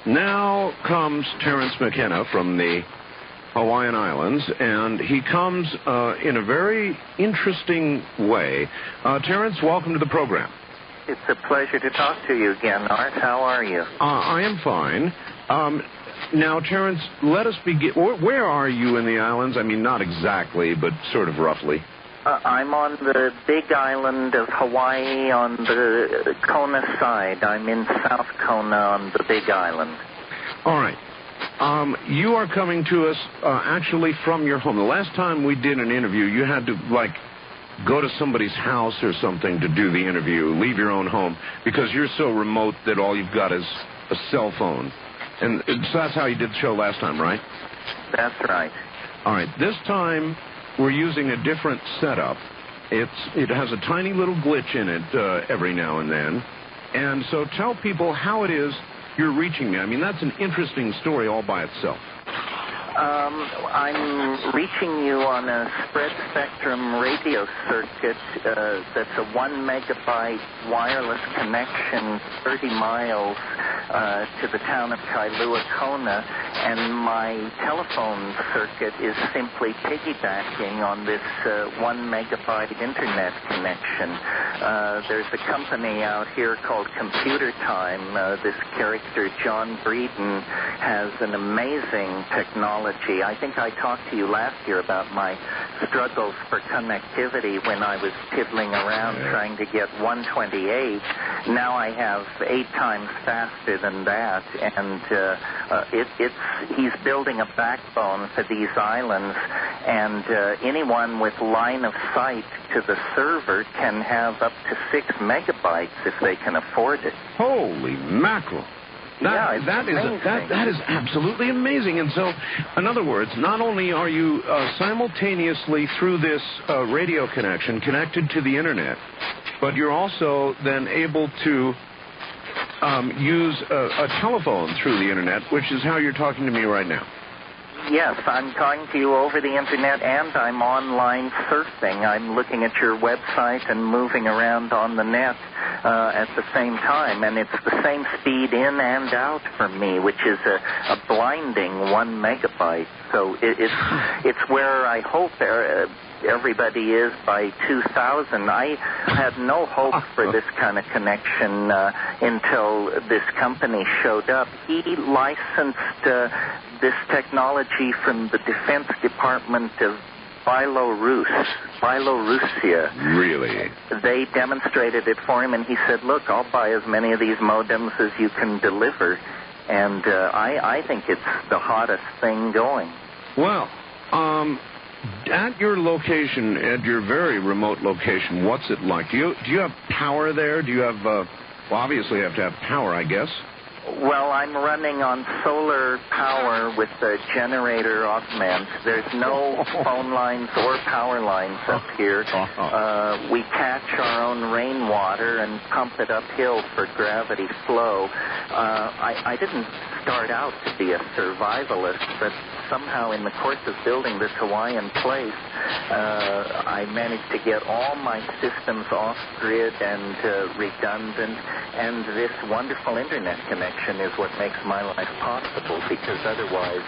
now comes Terence McKenna from the Hawaiian Islands, and he comes in a very interesting way. Terence, welcome to the program. It's a pleasure to talk to you again, Art. How are you? I am fine. Now, Terence, let us begin. Where are you in the islands? I mean, not exactly, but sort of roughly. I'm on the big island of Hawaii on the Kona side. I'm in South Kona on the big island. All right. You are coming to us actually from your home. The last time we did an interview, you had to, go to somebody's house or something to do the interview, leave your own home, because you're so remote that all you've got is a cell phone. And so that's how you did the show last time, right? That's right. All right. This time, we're using a different setup. It has a tiny little glitch in it every now and then. And so tell people how it is you're reaching me. I mean, that's an interesting story all by itself. I'm reaching you on a spread spectrum radio circuit that's a 1 megabyte wireless connection 30 miles to the town of Kailua, Kona, and my telephone circuit is simply piggybacking on this 1 megabyte internet connection. There's a company out here called Computer Time. This character, John Breeden, has an amazing technology. I think I talked to you last year about my struggles for connectivity when I was piddling around trying to get 128. Now I have 8 times faster than that, and he's building a backbone for these islands, and anyone with line of sight to the server can have up to 6 megabytes if they can afford it. Holy mackerel. That is absolutely amazing. And so, in other words, not only are you simultaneously through this radio connection connected to the internet, but you're also then able to use a telephone through the internet, which is how you're talking to me right now. Yes, I'm talking to you over the internet, and I'm online surfing. I'm looking at your website and moving around on the net at the same time, and it's the same speed in and out for me, which is a blinding 1 megabyte. So it's where I hope everybody is by 2000. I had no hope for this kind of connection until this company showed up. He licensed this technology from the Defense Department of Belarus. Really? They demonstrated it for him, and he said, look, I'll buy as many of these modems as you can deliver. And I think it's the hottest thing going. Well, at your location, at your very remote location, what's it like? Do you have power there? Do you have, well, obviously you have to have power, I guess. Well, I'm running on solar power with the generator augment. There's no phone lines or power lines up here. We catch our own rainwater and pump it uphill for gravity flow. I didn't start out to be a survivalist, but somehow in the course of building this Hawaiian place, I managed to get all my systems off-grid and redundant, and this wonderful internet connection is what makes my life possible, because otherwise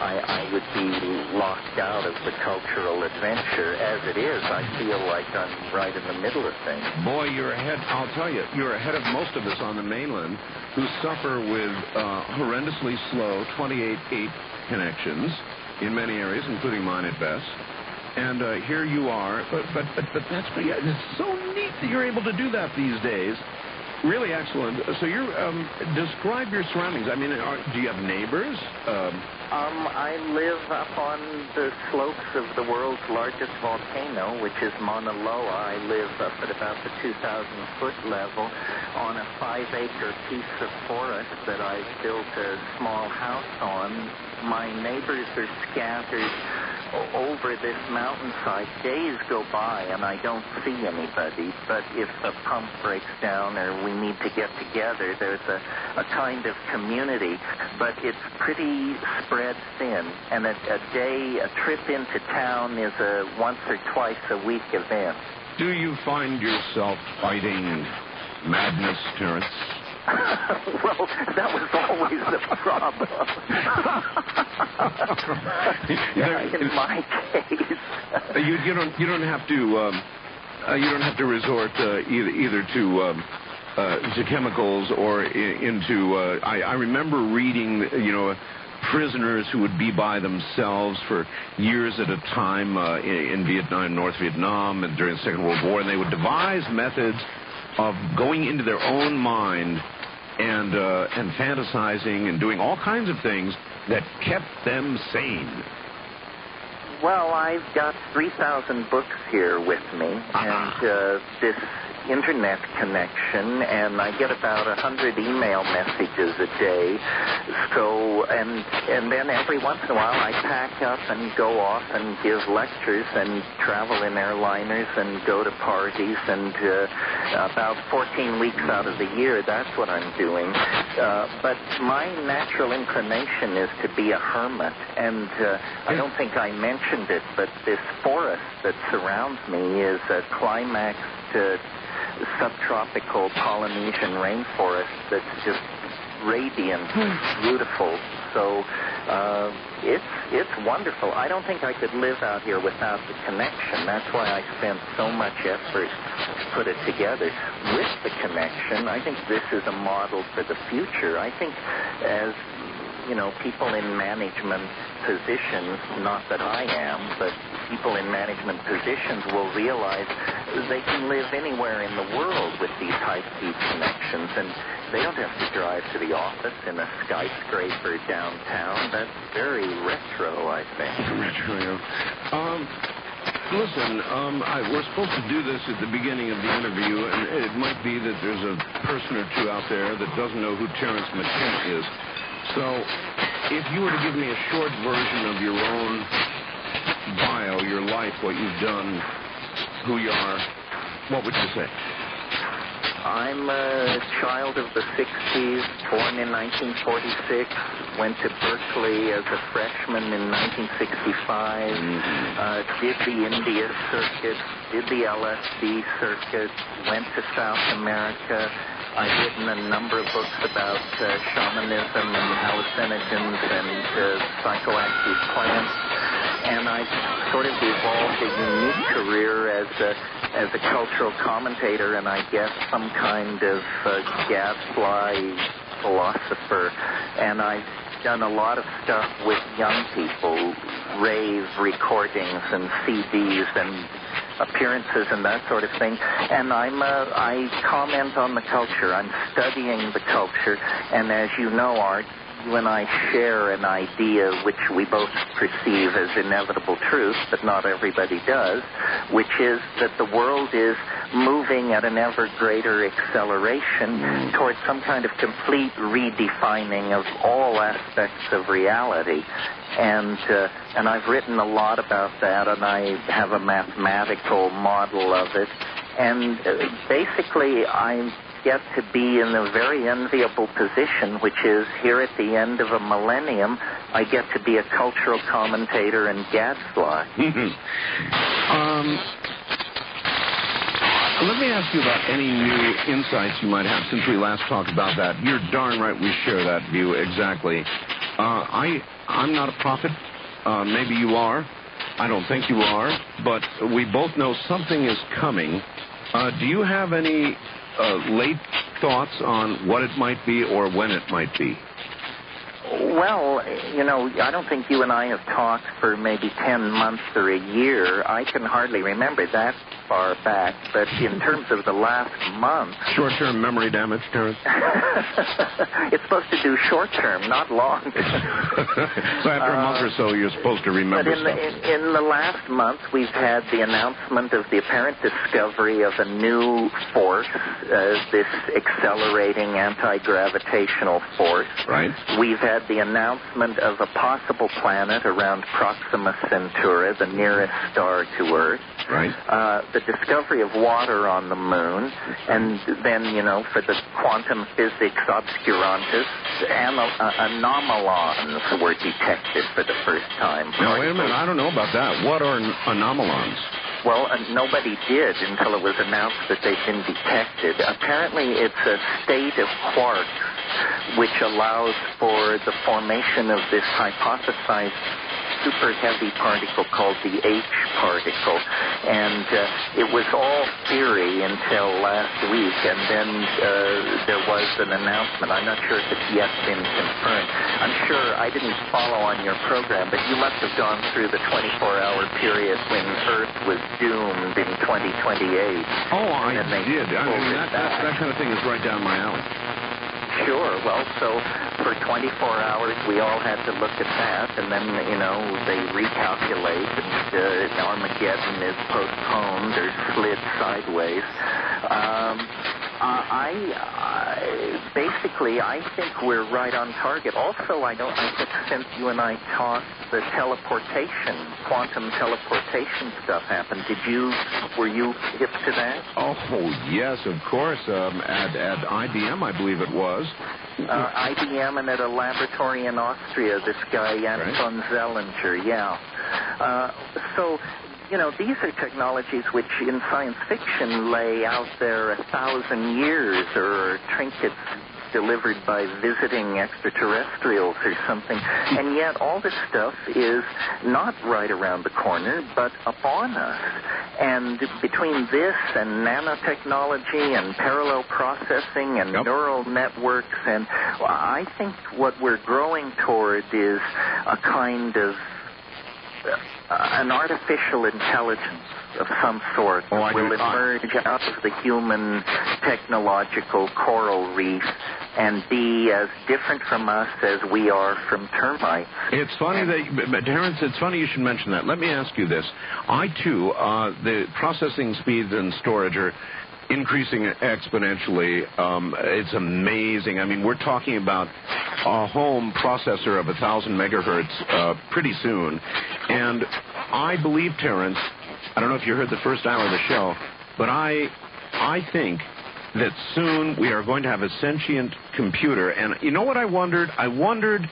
I would be locked out of the cultural adventure. As it is, I feel like I'm right in the middle of things. Boy, you're ahead, I'll tell you, you're ahead of most of us on the mainland who suffer with horrendously slow 28.8 connections in many areas, including mine at best. And here you are, but that's pretty, it's so neat that you're able to do that these days. Really excellent. So you're describe your surroundings. I mean, do you have neighbors? I live up on the slopes of the world's largest volcano, which is Mauna Loa. I live up at about the 2,000-foot level on a 5-acre piece of forest that I built a small house on. My neighbors are scattered over this mountainside. Days go by and I don't see anybody, but if a pump breaks down or we need to get together, there's a kind of community, but it's pretty spread thin, and a trip into town is a once or twice a week event. Do you find yourself fighting madness, Terence? Well, that was always the problem. In my case, you don't have to resort either to chemicals or into. I remember reading, prisoners who would be by themselves for years at a time in Vietnam, North Vietnam, and during the Second World War, and they would devise methods of going into their own mind and fantasizing and doing all kinds of things that kept them sane. Well, I've got 3,000 books here with me, and this internet connection, and I get about 100 email messages a day. So, and then every once in a while I pack up and go off and give lectures and travel in airliners and go to parties, and about 14 weeks out of the year, that's what I'm doing. But my natural inclination is to be a hermit, and I don't think I mentioned it, but this forest that surrounds me is a climaxed subtropical Polynesian rainforest that's just radiant, beautiful. So it's wonderful. I don't think I could live out here without the connection. That's why I spent so much effort to put it together. With the connection, I think this is a model for the future. I think as people in management positions, not that I am, but people in management positions will realize they can live anywhere in the world with these high-speed connections, and they don't have to drive to the office in a skyscraper downtown. That's very retro, I think. Retro, yeah. Listen, we're supposed to do this at the beginning of the interview, and it might be that there's a person or two out there that doesn't know who Terence McKenna is. So, if you were to give me a short version of your own bio, your life, what you've done, who you are, what would you say? I'm a child of the 60s, born in 1946, went to Berkeley as a freshman in 1965, did the India circuit, did the LSD circuit, went to South America. I've written a number of books about shamanism and hallucinogens and psychoactive plants, and I've sort of evolved a unique career as a cultural commentator, and I guess some kind of gadfly philosopher. And I've done a lot of stuff with young people, rave recordings and CDs and appearances and that sort of thing. And I comment on the culture. I'm studying the culture, and as you know, Art, you and I share an idea which we both perceive as inevitable truth, but not everybody does, which is that the world is moving at an ever greater acceleration towards some kind of complete redefining of all aspects of reality. And I've written a lot about that, and I have a mathematical model of it. And basically, I get to be in a very enviable position, which is here at the end of a millennium, I get to be a cultural commentator and gadfly. Let me ask you about any new insights you might have since we last talked about that. You're darn right we share that view exactly. I'm not a prophet. Maybe you are. I don't think you are. But we both know something is coming. Do you have any late thoughts on what it might be or when it might be? Well, I don't think you and I have talked for maybe 10 months or a year. I can hardly remember that far back, but in terms of the last month... Short-term memory damage, Terence? It's supposed to do short-term, not long. So after a month or so, you're supposed to remember stuff. In the last month, we've had the announcement of the apparent discovery of a new force, this accelerating anti-gravitational force. Right. We've had the announcement of a possible planet around Proxima Centauri, the nearest star to Earth. Right. The discovery of water on the moon, and then, for the quantum physics obscurantists, anomalons were detected for the first time. Now, wait a minute. I don't know about that. What are anomalons? Well, nobody did until it was announced that they'd been detected. Apparently, it's a state of quarks which allows for the formation of this hypothesized super heavy particle called the H particle. And it was all theory until last week, and then there was an announcement. I'm not sure if it's yet been confirmed. I'm sure I didn't follow on your program, but you must have gone through the 24-hour period when Earth was doomed in 2028. Oh, I did. I mean, that kind of thing is right down my alley. Sure. Well, so for 24 hours, we all had to look at that, and then, they recalculate, and Armageddon is postponed or slid sideways. I think we're right on target. Also, I think since you and I talked, the quantum teleportation stuff happened. Were you hip to that? Oh, yes, of course. At IBM, I believe it was. IBM and at a laboratory in Austria, this guy, Anton Zellinger, yeah. These are technologies which in science fiction lay out there 1,000 years, or trinkets delivered by visiting extraterrestrials or something. And yet all this stuff is not right around the corner, but upon us. And between this and nanotechnology and parallel processing and neural networks, and I think what we're growing toward is a kind of an artificial intelligence of some sort will emerge out of the human technological coral reef and be as different from us as we are from termites. It's funny Terence, it's funny you should mention that. Let me ask you this. I, too, the processing speeds and storage are increasing exponentially. It's amazing. I mean, we're talking about a home processor of 1,000 megahertz pretty soon. And I believe, Terence, I don't know if you heard the first hour of the show, but I think that soon we are going to have a sentient computer. And you know what I wondered? I wondered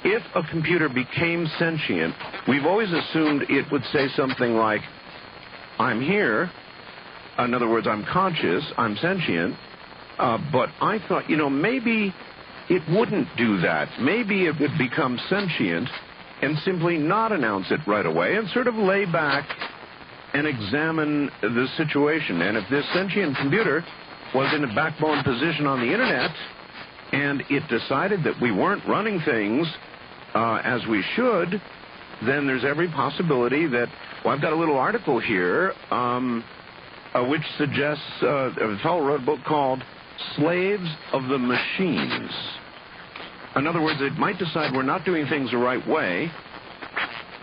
if a computer became sentient, we've always assumed it would say something like, I'm here. In other words, I'm conscious, I'm sentient, but I thought, maybe it wouldn't do that. Maybe it would become sentient and simply not announce it right away and sort of lay back and examine the situation. And if this sentient computer was in a backbone position on the Internet and it decided that we weren't running things as we should, then there's every possibility that, I've got a little article here, which suggests a fellow wrote a book called Slaves of the Machines. In other words, it might decide we're not doing things the right way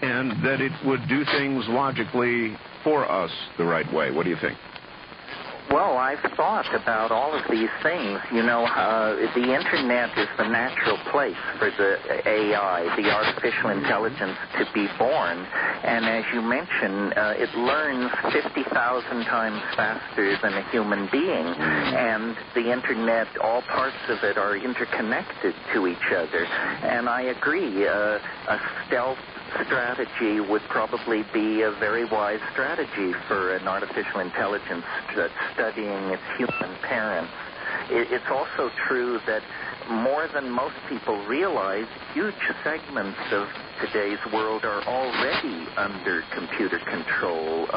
and that it would do things logically for us the right way. What do you think? Well, I've thought about all of these things. The Internet is the natural place for the AI, the artificial intelligence, to be born. And as you mentioned, it learns 50,000 times faster than a human being. And the Internet, all parts of it are interconnected to each other. And I agree, a stealth strategy would probably be a very wise strategy for an artificial intelligence that's studying its human parents. It's also true that more than most people realize, huge segments of today's world are already under computer control.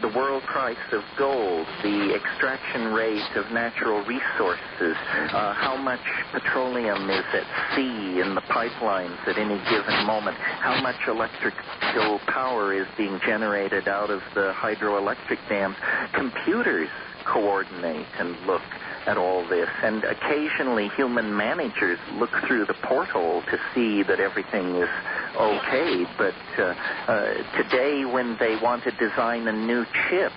The world price of gold, the extraction rate of natural resources, how much petroleum is at sea in the pipelines at any given moment, how much electrical power is being generated out of the hydroelectric dams. Computers coordinate and look at all this, and occasionally human managers look through the porthole to see that everything is okay, but today when they want to design a new chip,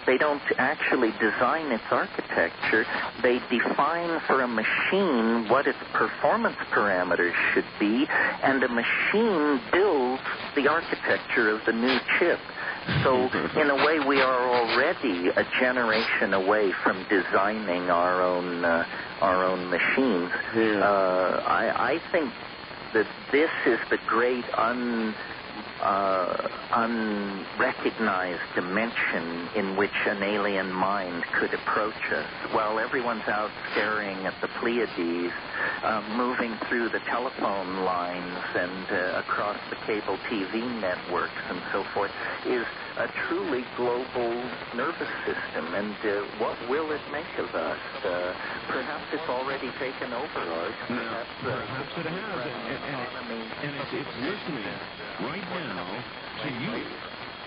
they don't actually design its architecture. They define for a machine what its performance parameters should be, and a machine builds the architecture of the new chip. So, in a way, we are already a generation away from designing our own machines. I think that this is the great unrecognized dimension in which an alien mind could approach us, while everyone's out staring at the Pleiades, moving through the telephone lines and across the cable TV networks and so forth, is a truly global nervous system. And what will it make of us? Perhaps it's already taken over us. Perhaps it has. And it's listening right now to you,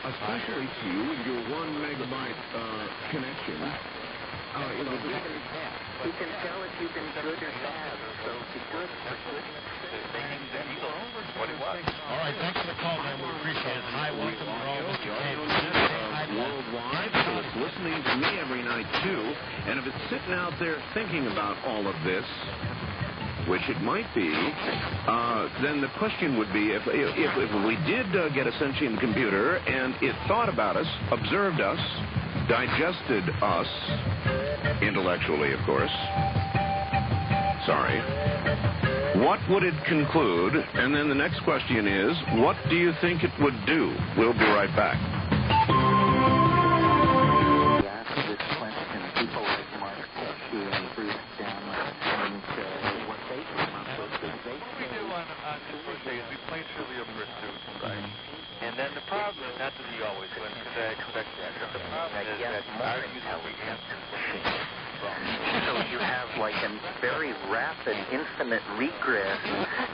especially to you, your 1 megabyte connection. We can tell if you've been good or bad. So be good for goodness sake. All right, thanks for the call, man. We appreciate it. Hi, welcome to all Mr. Worldwide, so it's listening to me every night, too. And if it's sitting out there thinking about all of this, which it might be, then the question would be, if we did get a sentient computer and it thought about us, observed us, digested us, intellectually, of course, what would it conclude? And then the next question is, what do you think it would do? We'll be right back. And then the problem is, not that he always wins, because I expect that. The problem is that our intelligence so you have like a very rapid, infinite regress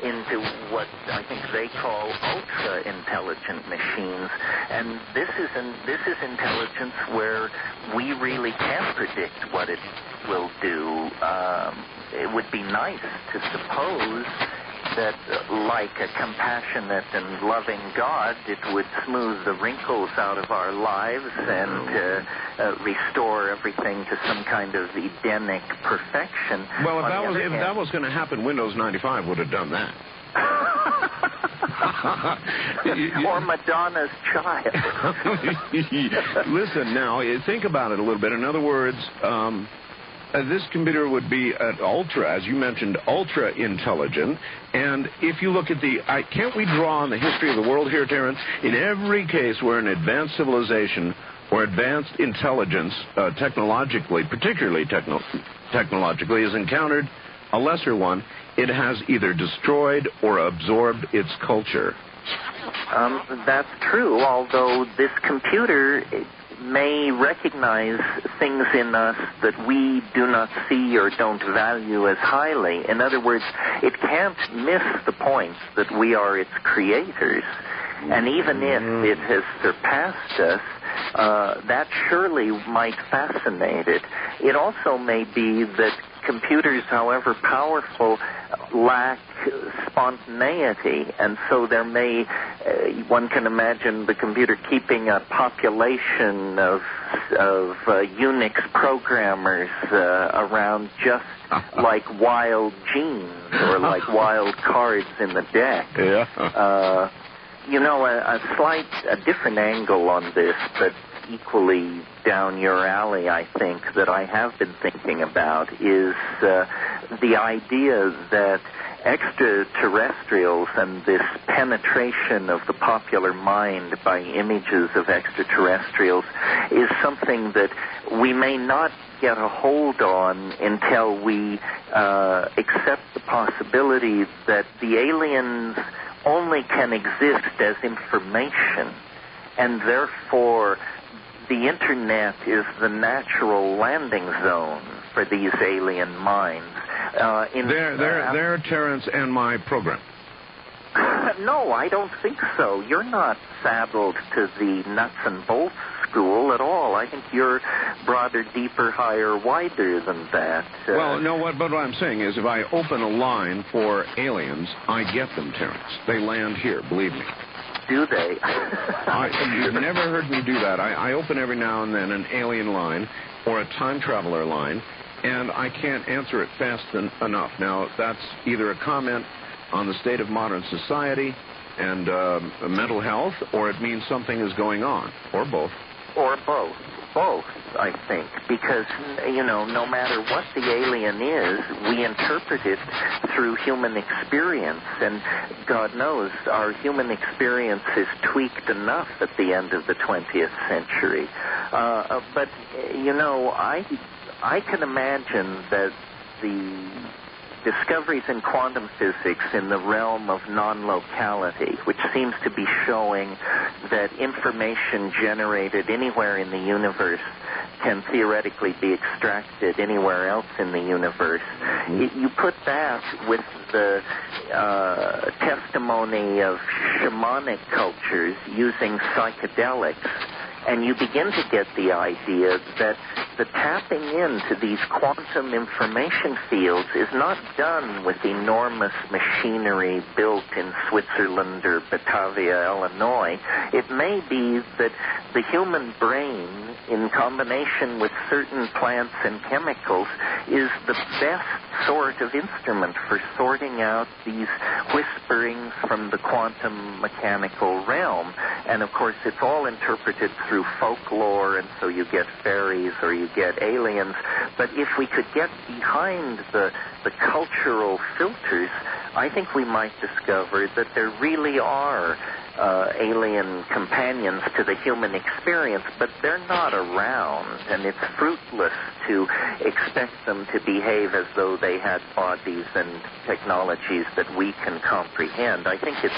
into what I think they call ultra-intelligent machines. And this is intelligence where we really can't predict what it will do. It would be nice to suppose that, like a compassionate and loving God, it would smooth the wrinkles out of our lives and restore everything to some kind of Edenic perfection. Well, if that was going to happen, Windows 95 would have done that. Or Madonna's Child. Listen, now, think about it a little bit. In other words, this computer would be an ultra, as you mentioned, ultra-intelligent. And if you look at can't we draw on the history of the world here, Terence? In every case where an advanced civilization or advanced intelligence, technologically, particularly technologically, has encountered a lesser one, it has either destroyed or absorbed its culture. That's true, although this computer may recognize things in us that we do not see or don't value as highly. In other words, it can't miss the point that we are its creators. And even if it has surpassed us, that surely might fascinate it. It also may be that computers, however powerful, lack spontaneity, and so there may, one can imagine the computer keeping a population of Unix programmers around just like wild genes or like wild cards in the deck. Yeah. A different angle on this, but equally down your alley, I think, that I have been thinking about is the idea that extraterrestrials and this penetration of the popular mind by images of extraterrestrials is something that we may not get a hold on until we accept the possibility that the aliens only can exist as information, and therefore the Internet is the natural landing zone for these alien minds. They're Terence and my program. No, I don't think so. You're not saddled to the nuts and bolts school at all. I think you're broader, deeper, higher, wider than that. Well, no, but what I'm saying is if I open a line for aliens, I get them, Terence. They land here, believe me. Do they? You've never heard me do that. I open every now and then an alien line or a time traveler line, and I can't answer it fast enough. Now, that's either a comment on the state of modern society and mental health, or it means something is going on, or both. Or both. Both, I think, because, no matter what the alien is, we interpret it through human experience, and God knows our human experience is tweaked enough at the end of the 20th century. But, I can imagine that the discoveries in quantum physics in the realm of non-locality, which seems to be showing that information generated anywhere in the universe can theoretically be extracted anywhere else in the universe. You put that with the testimony of shamanic cultures using psychedelics, and you begin to get the idea that the tapping into these quantum information fields is not done with enormous machinery built in Switzerland or Batavia, Illinois. It may be that the human brain, in combination with certain plants and chemicals, is the best sort of instrument for sorting out these whisperings from the quantum mechanical realm. And, of course, it's all interpreted through folklore, and so you get fairies or you get aliens. But if we could get behind the cultural filters, I think we might discover that there really are alien companions to the human experience, but they're not around, and it's fruitless to expect them to behave as though they had bodies and technologies that we can comprehend. I think it's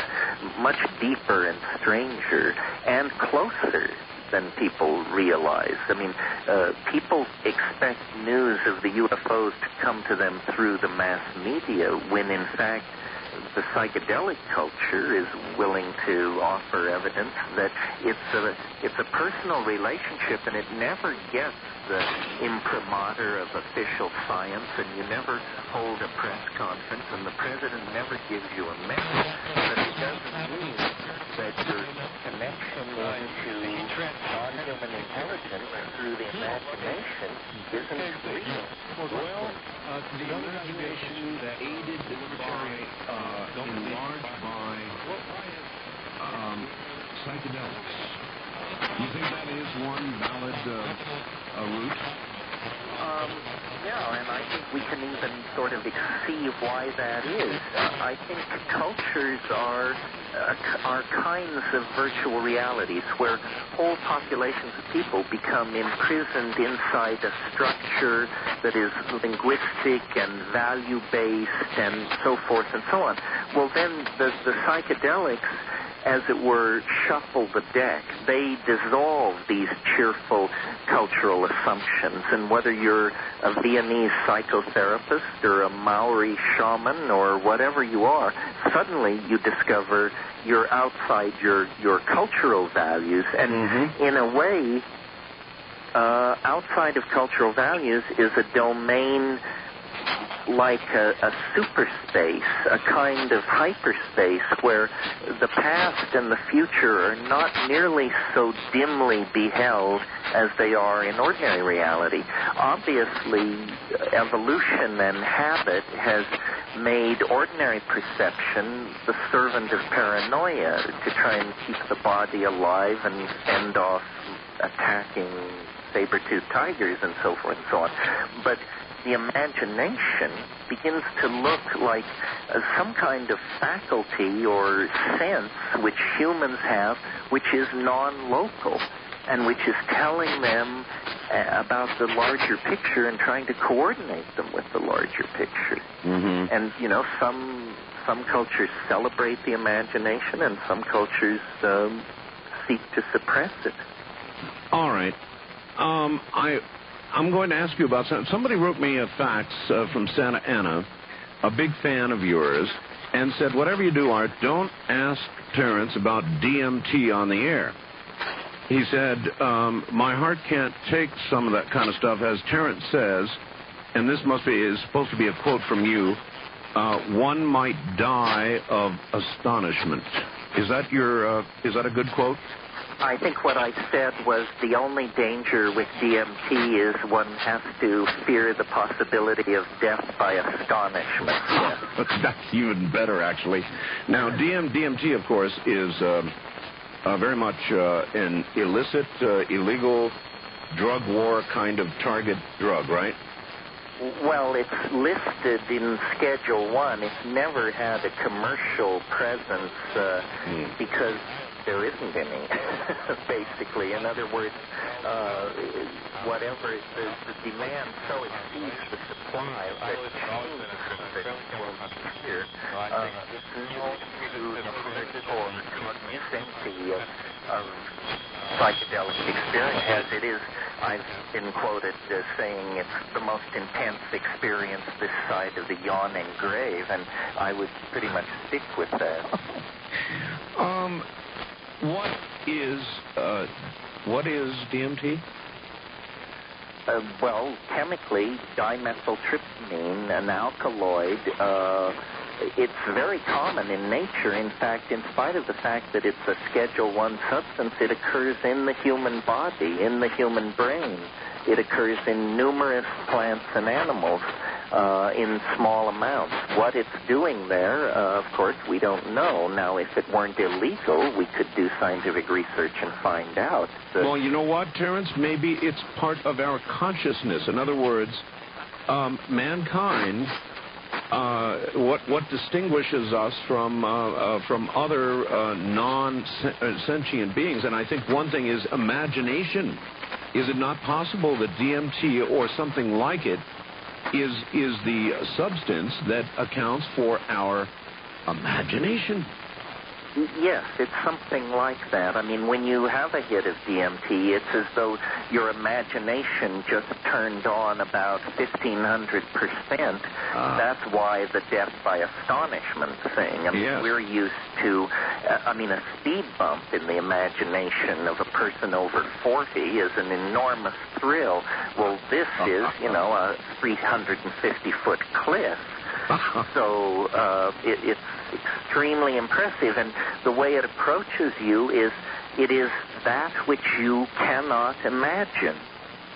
much deeper and stranger and closer than people realize. I mean, people expect news of the UFOs to come to them through the mass media, when in fact the psychedelic culture is willing to offer evidence that it's a personal relationship, and it never gets the imprimatur of official science, and you never hold a press conference, and the president never gives you a message, but it doesn't mean that your connection into non-human intelligence through the imagination isn't real. Well, the imagination that aided enlarged by psychedelics. You think that is one valid route? Yeah, and I think we can even sort of see why that is. I think cultures are kinds of virtual realities where whole populations of people become imprisoned inside a structure that is linguistic and value-based and so forth and so on. Well, then the psychedelics, as it were, shuffle the deck. They dissolve these cheerful cultural assumptions, and whether you're a Viennese psychotherapist or a Maori shaman or whatever you are, suddenly you discover you're outside your cultural values, and in a way, outside of cultural values is a domain like a superspace, a kind of hyperspace where the past and the future are not nearly so dimly beheld as they are in ordinary reality. Obviously, evolution and habit has made ordinary perception the servant of paranoia to try and keep the body alive and fend off attacking saber-toothed tigers and so forth and so on. But the imagination begins to look like some kind of faculty or sense which humans have, which is non-local, and which is telling them about the larger picture and trying to coordinate them with the larger picture. And, some cultures celebrate the imagination, and some cultures seek to suppress it. All right. I'm going to ask you about something. Somebody wrote me a fax from Santa Ana, a big fan of yours, and said, whatever you do, Art, don't ask Terence about DMT on the air. He said, my heart can't take some of that kind of stuff. As Terence says, and this is supposed to be a quote from you, one might die of astonishment. Is that a good quote? I think what I said was the only danger with DMT is one has to fear the possibility of death by astonishment. That's even better, actually. Now, DMT, of course, is very much an illicit, illegal drug war kind of target drug, right? Well, it's listed in Schedule 1. It's never had a commercial presence because there isn't any, basically. In other words, whatever the demand so exceeds the supply that changes the here. It's known to the political intensity of psychedelic experience as it is. I've been quoted as saying it's the most intense experience this side of the yawning grave, and I would pretty much stick with that. What is DMT? Well, chemically, dimethyltryptamine, an alkaloid, it's very common in nature. In fact, in spite of the fact that it's a Schedule 1 substance, it occurs in the human body, in the human brain. It occurs in numerous plants and animals in small amounts. What it's doing there, of course, we don't know. Now, if it weren't illegal, we could do scientific research and find out. Well, you know what, Terence? Maybe it's part of our consciousness. In other words, mankind, what distinguishes us from other non-sentient beings, and I think one thing is imagination. Is it not possible that DMT or something like it is the substance that accounts for our imagination? Yes, it's something like that. I mean, when you have a hit of DMT, it's as though your imagination just turned on about 1,500%. That's why the death by astonishment thing. I mean, yes. We're used to, a speed bump in the imagination of a person over 40 is an enormous thrill. Well, this is, a 350-foot cliff. So it's extremely impressive, and the way it approaches you is it is that which you cannot imagine.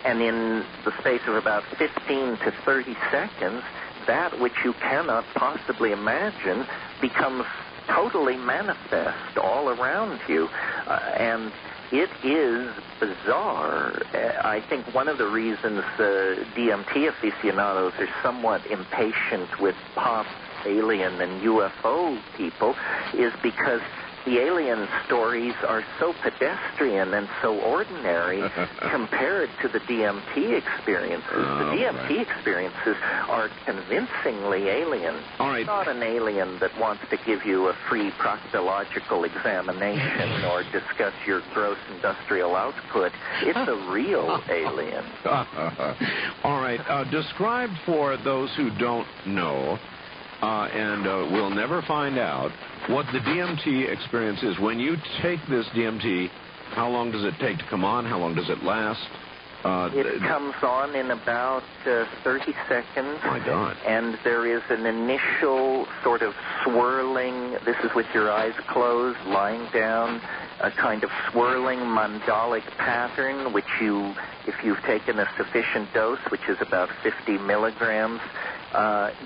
And in the space of about 15 to 30 seconds, that which you cannot possibly imagine becomes totally manifest all around you. And it is bizarre. I think one of the reasons DMT aficionados are somewhat impatient with pop, alien, and UFO people is because the alien stories are so pedestrian and so ordinary compared to the DMT experiences. The DMT experiences are convincingly alien. All right. It's not an alien that wants to give you a free proctological examination or discuss your gross industrial output. It's a real alien. All right. Describe for those who don't know, and we'll never find out, what the DMT experience is. When you take this DMT, how long does it take to come on? How long does it last? It comes on in about 30 seconds. My God. And there is an initial sort of swirling, this is with your eyes closed, lying down, a kind of swirling mandalic pattern, which you, if you've taken a sufficient dose, which is about 50 milligrams,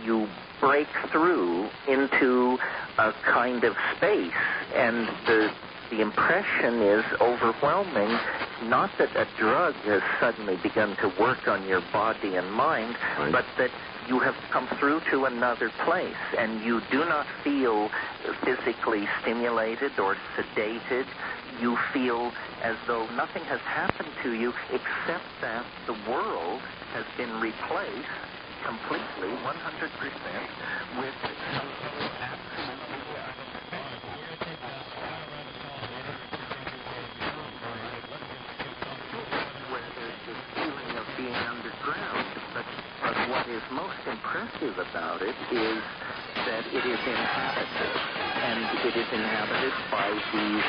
you break through into a kind of space, and the impression is overwhelming. Not that a drug has suddenly begun to work on your body and mind, but that you have come through to another place, and you do not feel physically stimulated or sedated. You feel as though nothing has happened to you except that the world has been replaced completely, 100%, with something absolutely where there's this feeling of being underground. But what is most impressive about it is that it is inhabited, and it is inhabited by these,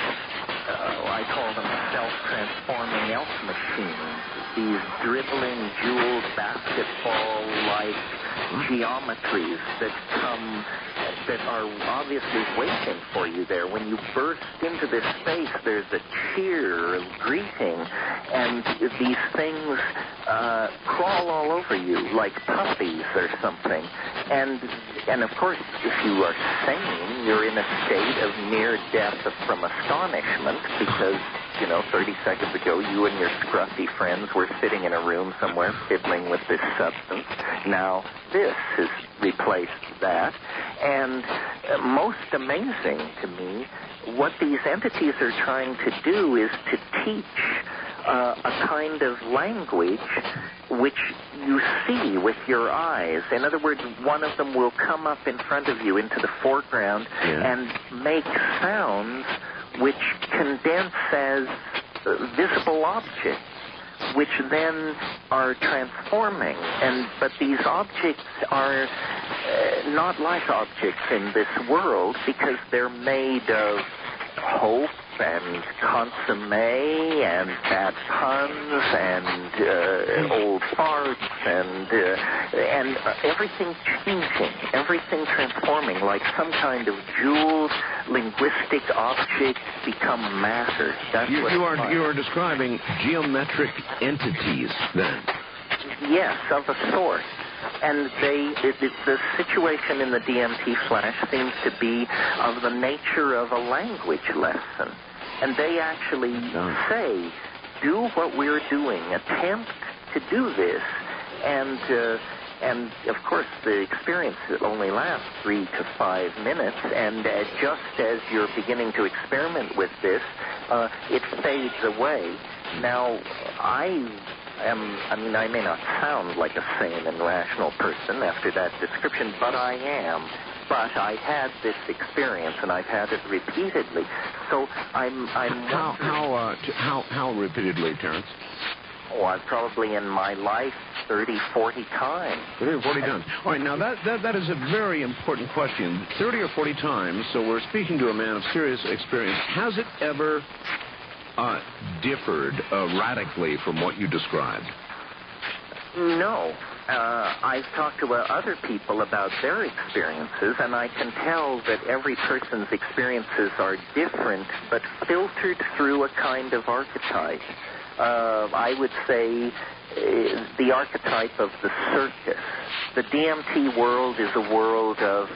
I call them self-transforming elf machines, these dribbling jeweled basketball-like geometries that come that are obviously waiting for you there. When you burst into this space, there's a cheer, a greeting, and these things crawl all over you like puppies or something. And of course, if you are sane, you're in a state of near death from astonishment because, 30 seconds ago, you and your scruffy friends were sitting in a room somewhere fiddling with this substance. Now this has replaced that. And most amazing to me, what these entities are trying to do is to teach a kind of language which you see with your eyes. In other words, one of them will come up in front of you into the foreground and make sounds which condense as visible objects, which then are transforming. But these objects are not like objects in this world because they're made of hope and consomme and bad puns and old farts and everything changing, everything transforming, like some kind of jeweled linguistic object become matter. That's you are describing geometric entities then. Yes, of a sort. And the situation in the DMT flash seems to be of the nature of a language lesson. And they actually say, do what we're doing, attempt to do this. And of course, the experience only lasts 3 to 5 minutes. And just as you're beginning to experiment with this, it fades away. Now, I may not sound like a sane and rational person after that description, but I am. But I had this experience, and I've had it repeatedly. So I'm how repeatedly, Terence? Oh, I've probably in my life 30, 40 times. 30 or 40 times. All right, now that is a very important question. 30 or 40 times, so we're speaking to a man of serious experience. Has it ever differed radically from what you described? No. I've talked to other people about their experiences, and I can tell that every person's experiences are different, but filtered through a kind of archetype. I would say the archetype of the circus. The DMT world is a world of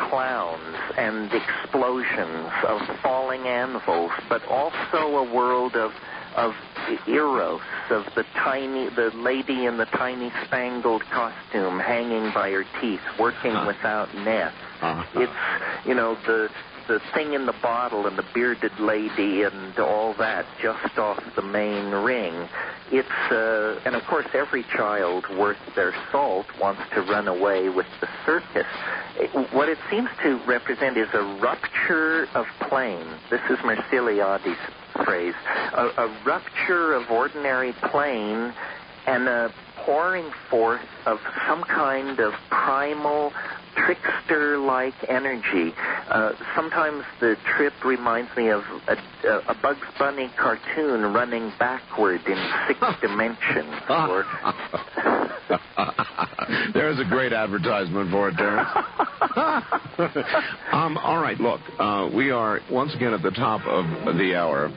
clowns and explosions, of falling anvils, but also a world of eros, of the lady in the tiny spangled costume hanging by her teeth, working without nets. It's, the thing in the bottle and the bearded lady and all that just off the main ring. It's, and of course every child worth their salt wants to run away with the circus. What it seems to represent is a rupture of plane. This is Merciliades' phrase. A rupture of ordinary plane and a pouring forth of some kind of primal, trickster-like energy. Sometimes the trip reminds me of a Bugs Bunny cartoon running backward in 6 dimensions. There's a great advertisement for it, Terence. All right, look, we are once again at the top of the hour.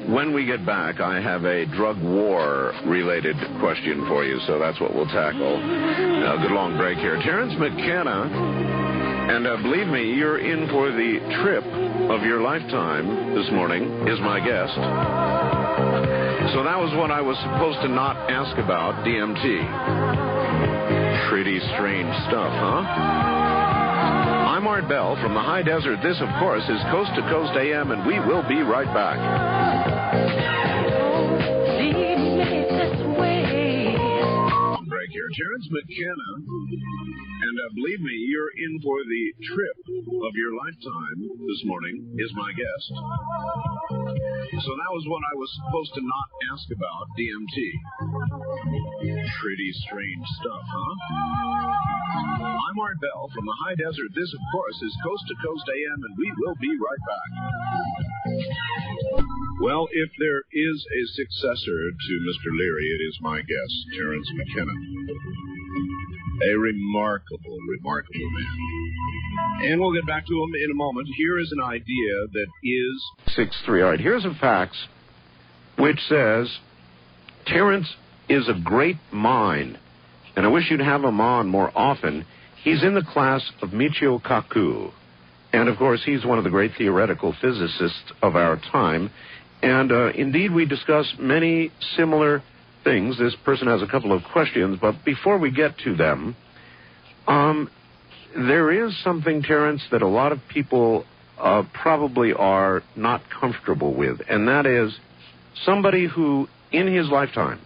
When we get back, I have a drug war-related question for you, so that's what we'll tackle. Good long break here. Terence McKenna, and believe me, you're in for the trip of your lifetime this morning, is my guest. So that was what I was supposed to not ask about, DMT. Pretty strange stuff, huh? I'm Art Bell from the high desert. This, of course, is Coast to Coast AM, and we will be right back. Break here. Terence McKenna, and believe me, you're in for the trip of your lifetime this morning, is my guest. So that was what I was supposed to not ask about, DMT. Pretty strange stuff, huh? I'm Art Bell from the high desert. This, of course, is Coast to Coast AM, and we will be right back. Well, if there is a successor to Mr. Leary, it is my guest, Terence McKenna. A remarkable, remarkable man. And we'll get back to him in a moment. Here is an idea that is 6'3". All right, here's some facts which says Terence is a great mind, and I wish you'd have him on more often. He's in the class of Michio Kaku, and of course he's one of the great theoretical physicists of our time, and indeed we discuss many similar things. This person has a couple of questions, but before we get to them, there is something, Terence, that a lot of people probably are not comfortable with, and that is somebody who, in his lifetime,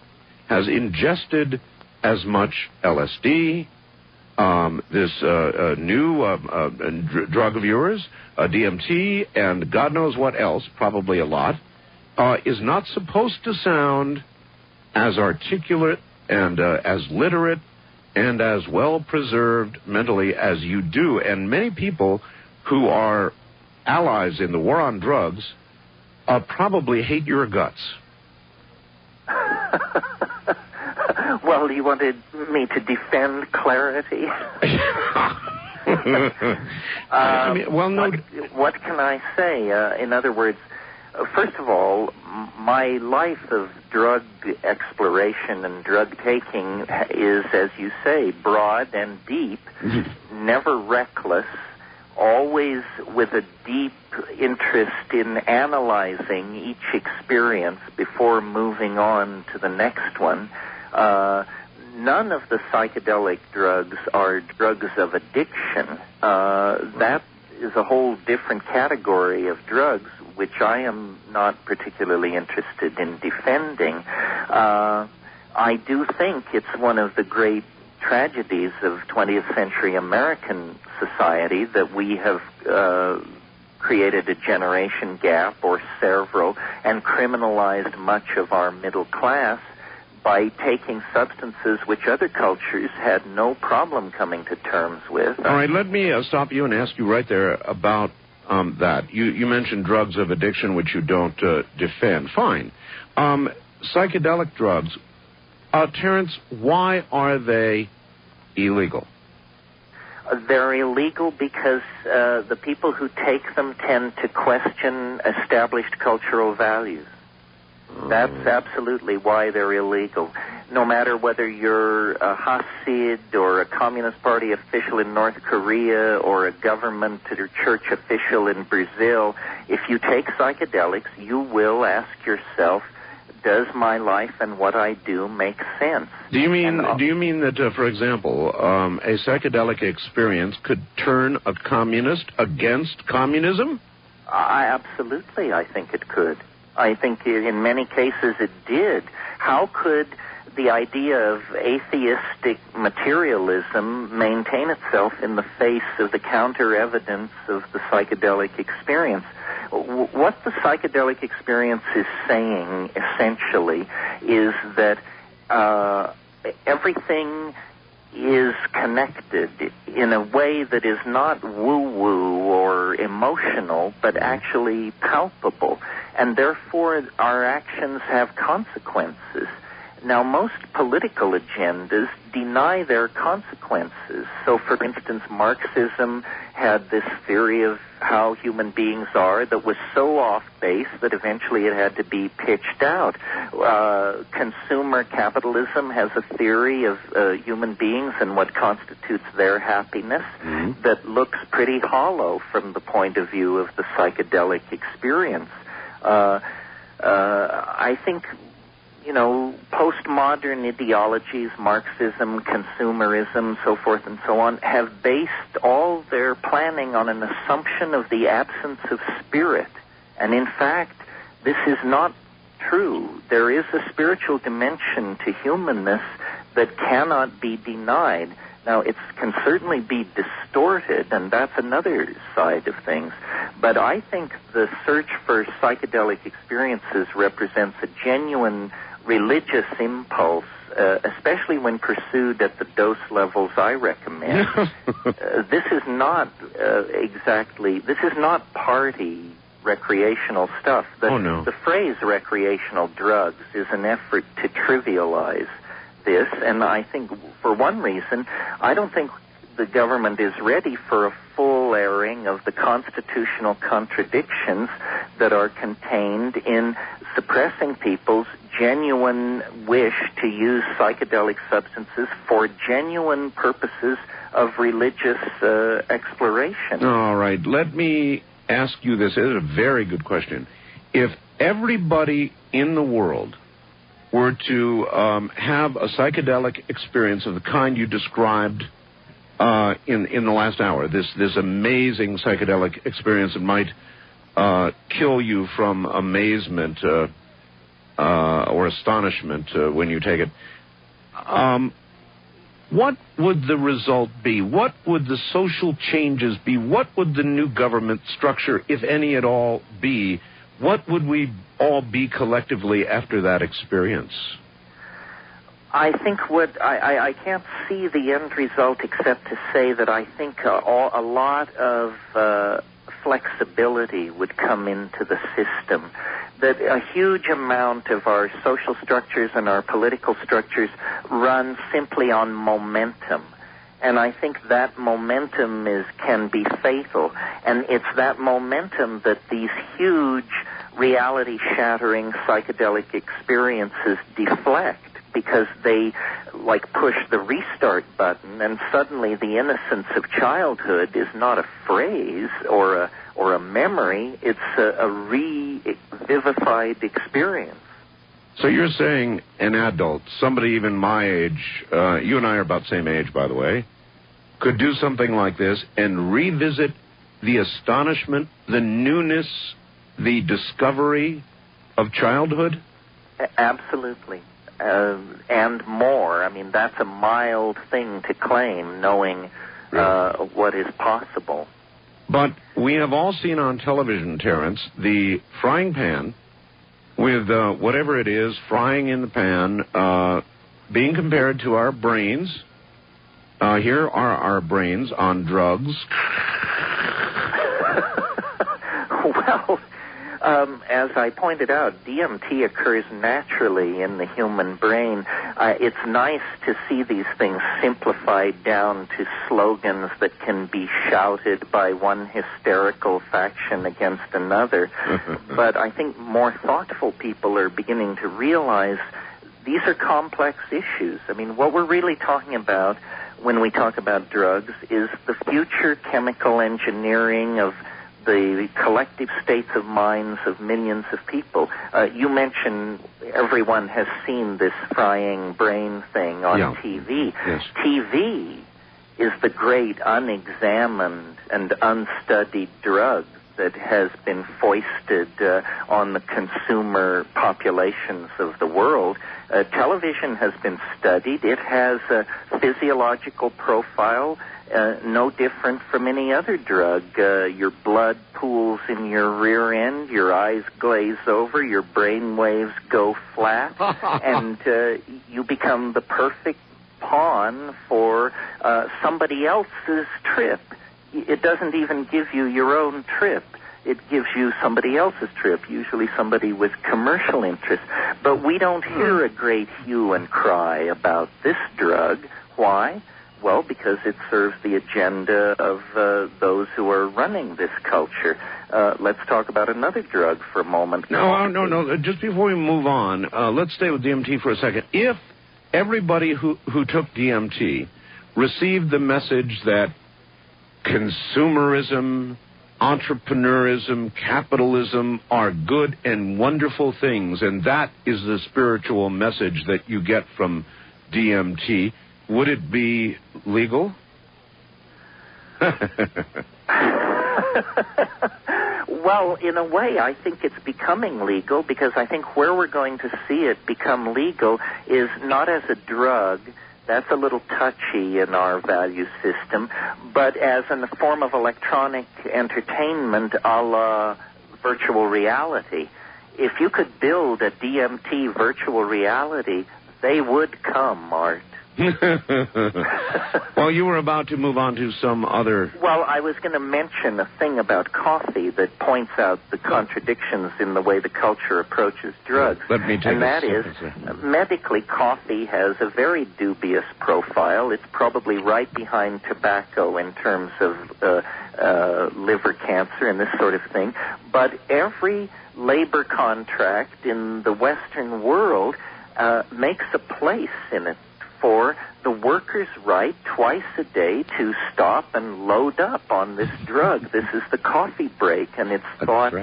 has ingested as much LSD, this new drug of yours, DMT, and God knows what else, probably a lot, is not supposed to sound as articulate and as literate and as well-preserved mentally as you do. And many people who are allies in the war on drugs probably hate your guts. Well, you wanted me to defend clarity? I mean, well, no. What can I say? In other words, first of all, my life of drug exploration and drug taking is, as you say, broad and deep, never reckless, always with a deep interest in analyzing each experience before moving on to the next one. None of the psychedelic drugs are drugs of addiction. That is a whole different category of drugs, which I am not particularly interested in defending. I do think it's one of the great tragedies of 20th century American society that we have created a generation gap or several and criminalized much of our middle class by taking substances which other cultures had no problem coming to terms with. All right, let me stop you and ask you right there about that. You mentioned drugs of addiction, which you don't defend. Fine. Psychedelic drugs, Terence, why are they illegal? They're illegal because the people who take them tend to question established cultural values. That's absolutely why they're illegal. No matter whether you're a Hasid or a Communist Party official in North Korea or a government or church official in Brazil, if you take psychedelics, you will ask yourself, does my life and what I do make sense? Do you mean that, for example, a psychedelic experience could turn a communist against communism? Absolutely, I think it could. I think in many cases it did. How could the idea of atheistic materialism maintain itself in the face of the counter-evidence of the psychedelic experience? What the psychedelic experience is saying, essentially, is that everything is connected in a way that is not woo-woo or emotional, but actually palpable. And therefore, our actions have consequences. Now, most political agendas deny their consequences. So, for instance, Marxism had this theory of how human beings are that was so off base that eventually it had to be pitched out. Consumer capitalism has a theory of human beings and what constitutes their happiness that looks pretty hollow from the point of view of the psychedelic experience. I think, postmodern ideologies, Marxism, consumerism, so forth and so on, have based all their planning on an assumption of the absence of spirit. And in fact, this is not true. There is a spiritual dimension to humanness that cannot be denied. Now, it can certainly be distorted, and that's another side of things. But I think the search for psychedelic experiences represents a genuine religious impulse, especially when pursued at the dose levels I recommend. This is not this is not party recreational stuff. The phrase recreational drugs is an effort to trivialize this, and I think for one reason, I don't think the government is ready for a full airing of the constitutional contradictions that are contained in suppressing people's genuine wish to use psychedelic substances for genuine purposes of religious exploration. All right. Let me ask you this. It is a very good question. If everybody in the world were to have a psychedelic experience of the kind you described in the last hour, this amazing psychedelic experience that might kill you from amazement or astonishment when you take it, what would the result be? What would the social changes be? What would the new government structure, if any at all, be? What would we all be collectively after that experience? I think I can't see the end result except to say that I think a lot of flexibility would come into the system, that a huge amount of our social structures and our political structures run simply on momentum. And I think that momentum can be fatal. And it's that momentum that these huge reality-shattering psychedelic experiences deflect, because they push the restart button, and suddenly the innocence of childhood is not a phrase or a memory. It's a revivified experience. So you're saying an adult, somebody even my age, you and I are about the same age, by the way, could do something like this and revisit the astonishment, the newness, the discovery of childhood? Absolutely. And more. I mean, that's a mild thing to claim, knowing what is possible. But we have all seen on television, Terence, the frying pan with whatever it is, frying in the pan, being compared to our brains. Here are our brains on drugs. Well, as I pointed out, DMT occurs naturally in the human brain. It's nice to see these things simplified down to slogans that can be shouted by one hysterical faction against another. But I think more thoughtful people are beginning to realize these are complex issues. I mean, what we're really talking about when we talk about drugs is the future chemical engineering of the collective states of minds of millions of people. You mentioned everyone has seen this frying brain thing on TV. Yes. TV is the great unexamined and unstudied drug that has been foisted on the consumer populations of the world. Television has been studied. It has a physiological profile no different from any other drug. Your blood pools in your rear end, your eyes glaze over, your brain waves go flat, and you become the perfect pawn for somebody else's trip. It doesn't even give you your own trip. It gives you somebody else's trip, usually somebody with commercial interest. But we don't hear a great hue and cry about this drug. Why? Well, because it serves the agenda of those who are running this culture. Let's talk about another drug for a moment. No. Just before we move on, let's stay with DMT for a second. If everybody who took DMT received the message that consumerism, entrepreneurism, capitalism are good and wonderful things, and that is the spiritual message that you get from DMT, would it be legal? Well, in a way, I think it's becoming legal, because I think where we're going to see it become legal is not as a drug. That's a little touchy in our value system, but as in the form of electronic entertainment a la virtual reality. If you could build a DMT virtual reality, they would come, Art. Well, you were about to move on to some other... Well, I was going to mention a thing about coffee that points out the contradictions in the way the culture approaches drugs. Let me take and that is, medically, coffee has a very dubious profile. It's probably right behind tobacco in terms of liver cancer and this sort of thing. But every labor contract in the Western world makes a place in it for the worker's right twice a day to stop and load up on this drug. This is the coffee break, and it's thought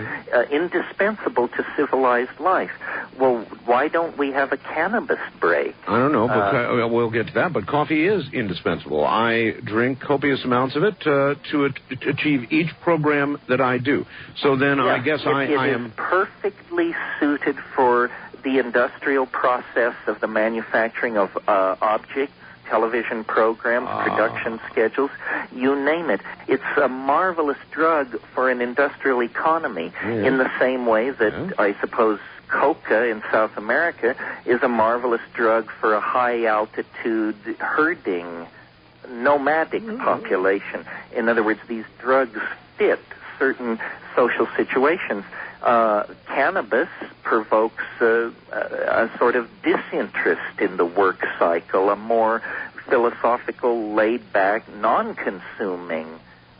indispensable to civilized life. Well, why don't we have a cannabis break? I don't know, but we'll get to that, but coffee is indispensable. I drink copious amounts of it to achieve each program that I do. So then I guess I am... It is perfectly suited for the industrial process of the manufacturing of objects, television programs, production schedules, you name it. It's a marvelous drug for an industrial economy in the same way that I suppose coca in South America is a marvelous drug for a high-altitude herding, nomadic population. In other words, these drugs fit certain social situations. Cannabis provokes a sort of disinterest in the work cycle, a more philosophical, laid-back, non-consuming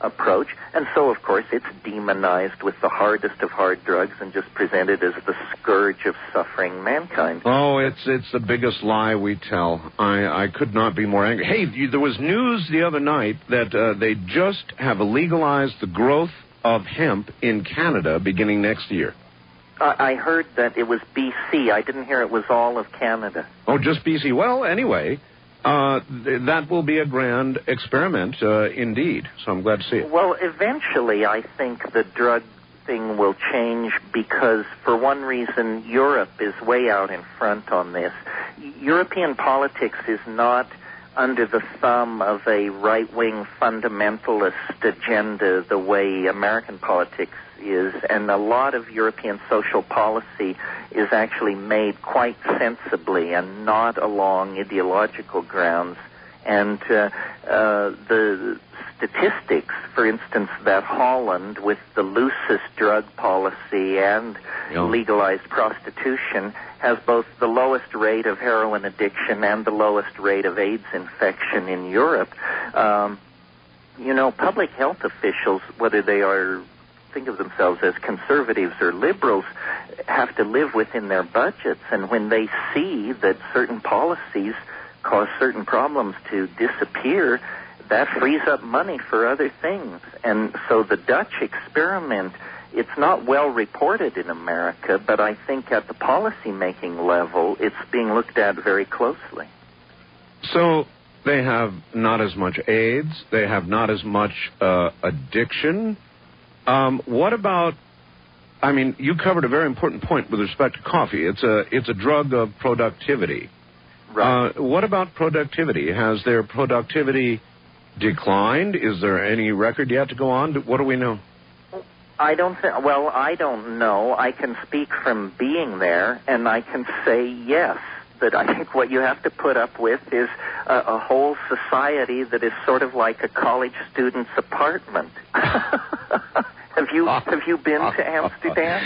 approach. And so, of course, it's demonized with the hardest of hard drugs and just presented as the scourge of suffering mankind. Oh, it's the biggest lie we tell. I could not be more angry. Hey, there was news the other night that they just have legalized the growth of hemp in Canada beginning next year. I heard that it was BC. I didn't hear it was all of Canada. Oh, just BC. Well, anyway, that will be a grand experiment indeed, so I'm glad to see it. Well, eventually I think the drug thing will change because, for one reason, Europe is way out in front on this. European politics is not under the thumb of a right-wing fundamentalist agenda the way American politics is, and a lot of European social policy is actually made quite sensibly and not along ideological grounds. And the statistics, for instance, that Holland, with the loosest drug policy and legalized prostitution, has both the lowest rate of heroin addiction and the lowest rate of AIDS infection in Europe. Public health officials, whether they think of themselves as conservatives or liberals, have to live within their budgets. And when they see that certain policies cause certain problems to disappear, that frees up money for other things. And so the Dutch experiment, it's not well reported in America, but I think at the policy-making level, it's being looked at very closely. So they have not as much AIDS, they have not as much addiction. What about, you covered a very important point with respect to coffee. It's a drug of productivity. Right. What about productivity? Has their productivity declined? Is there any record yet to go on? What do we know? I don't know. I can speak from being there, and I can say yes, that I think what you have to put up with is a whole society that is sort of like a college student's apartment. Have you been to Amsterdam?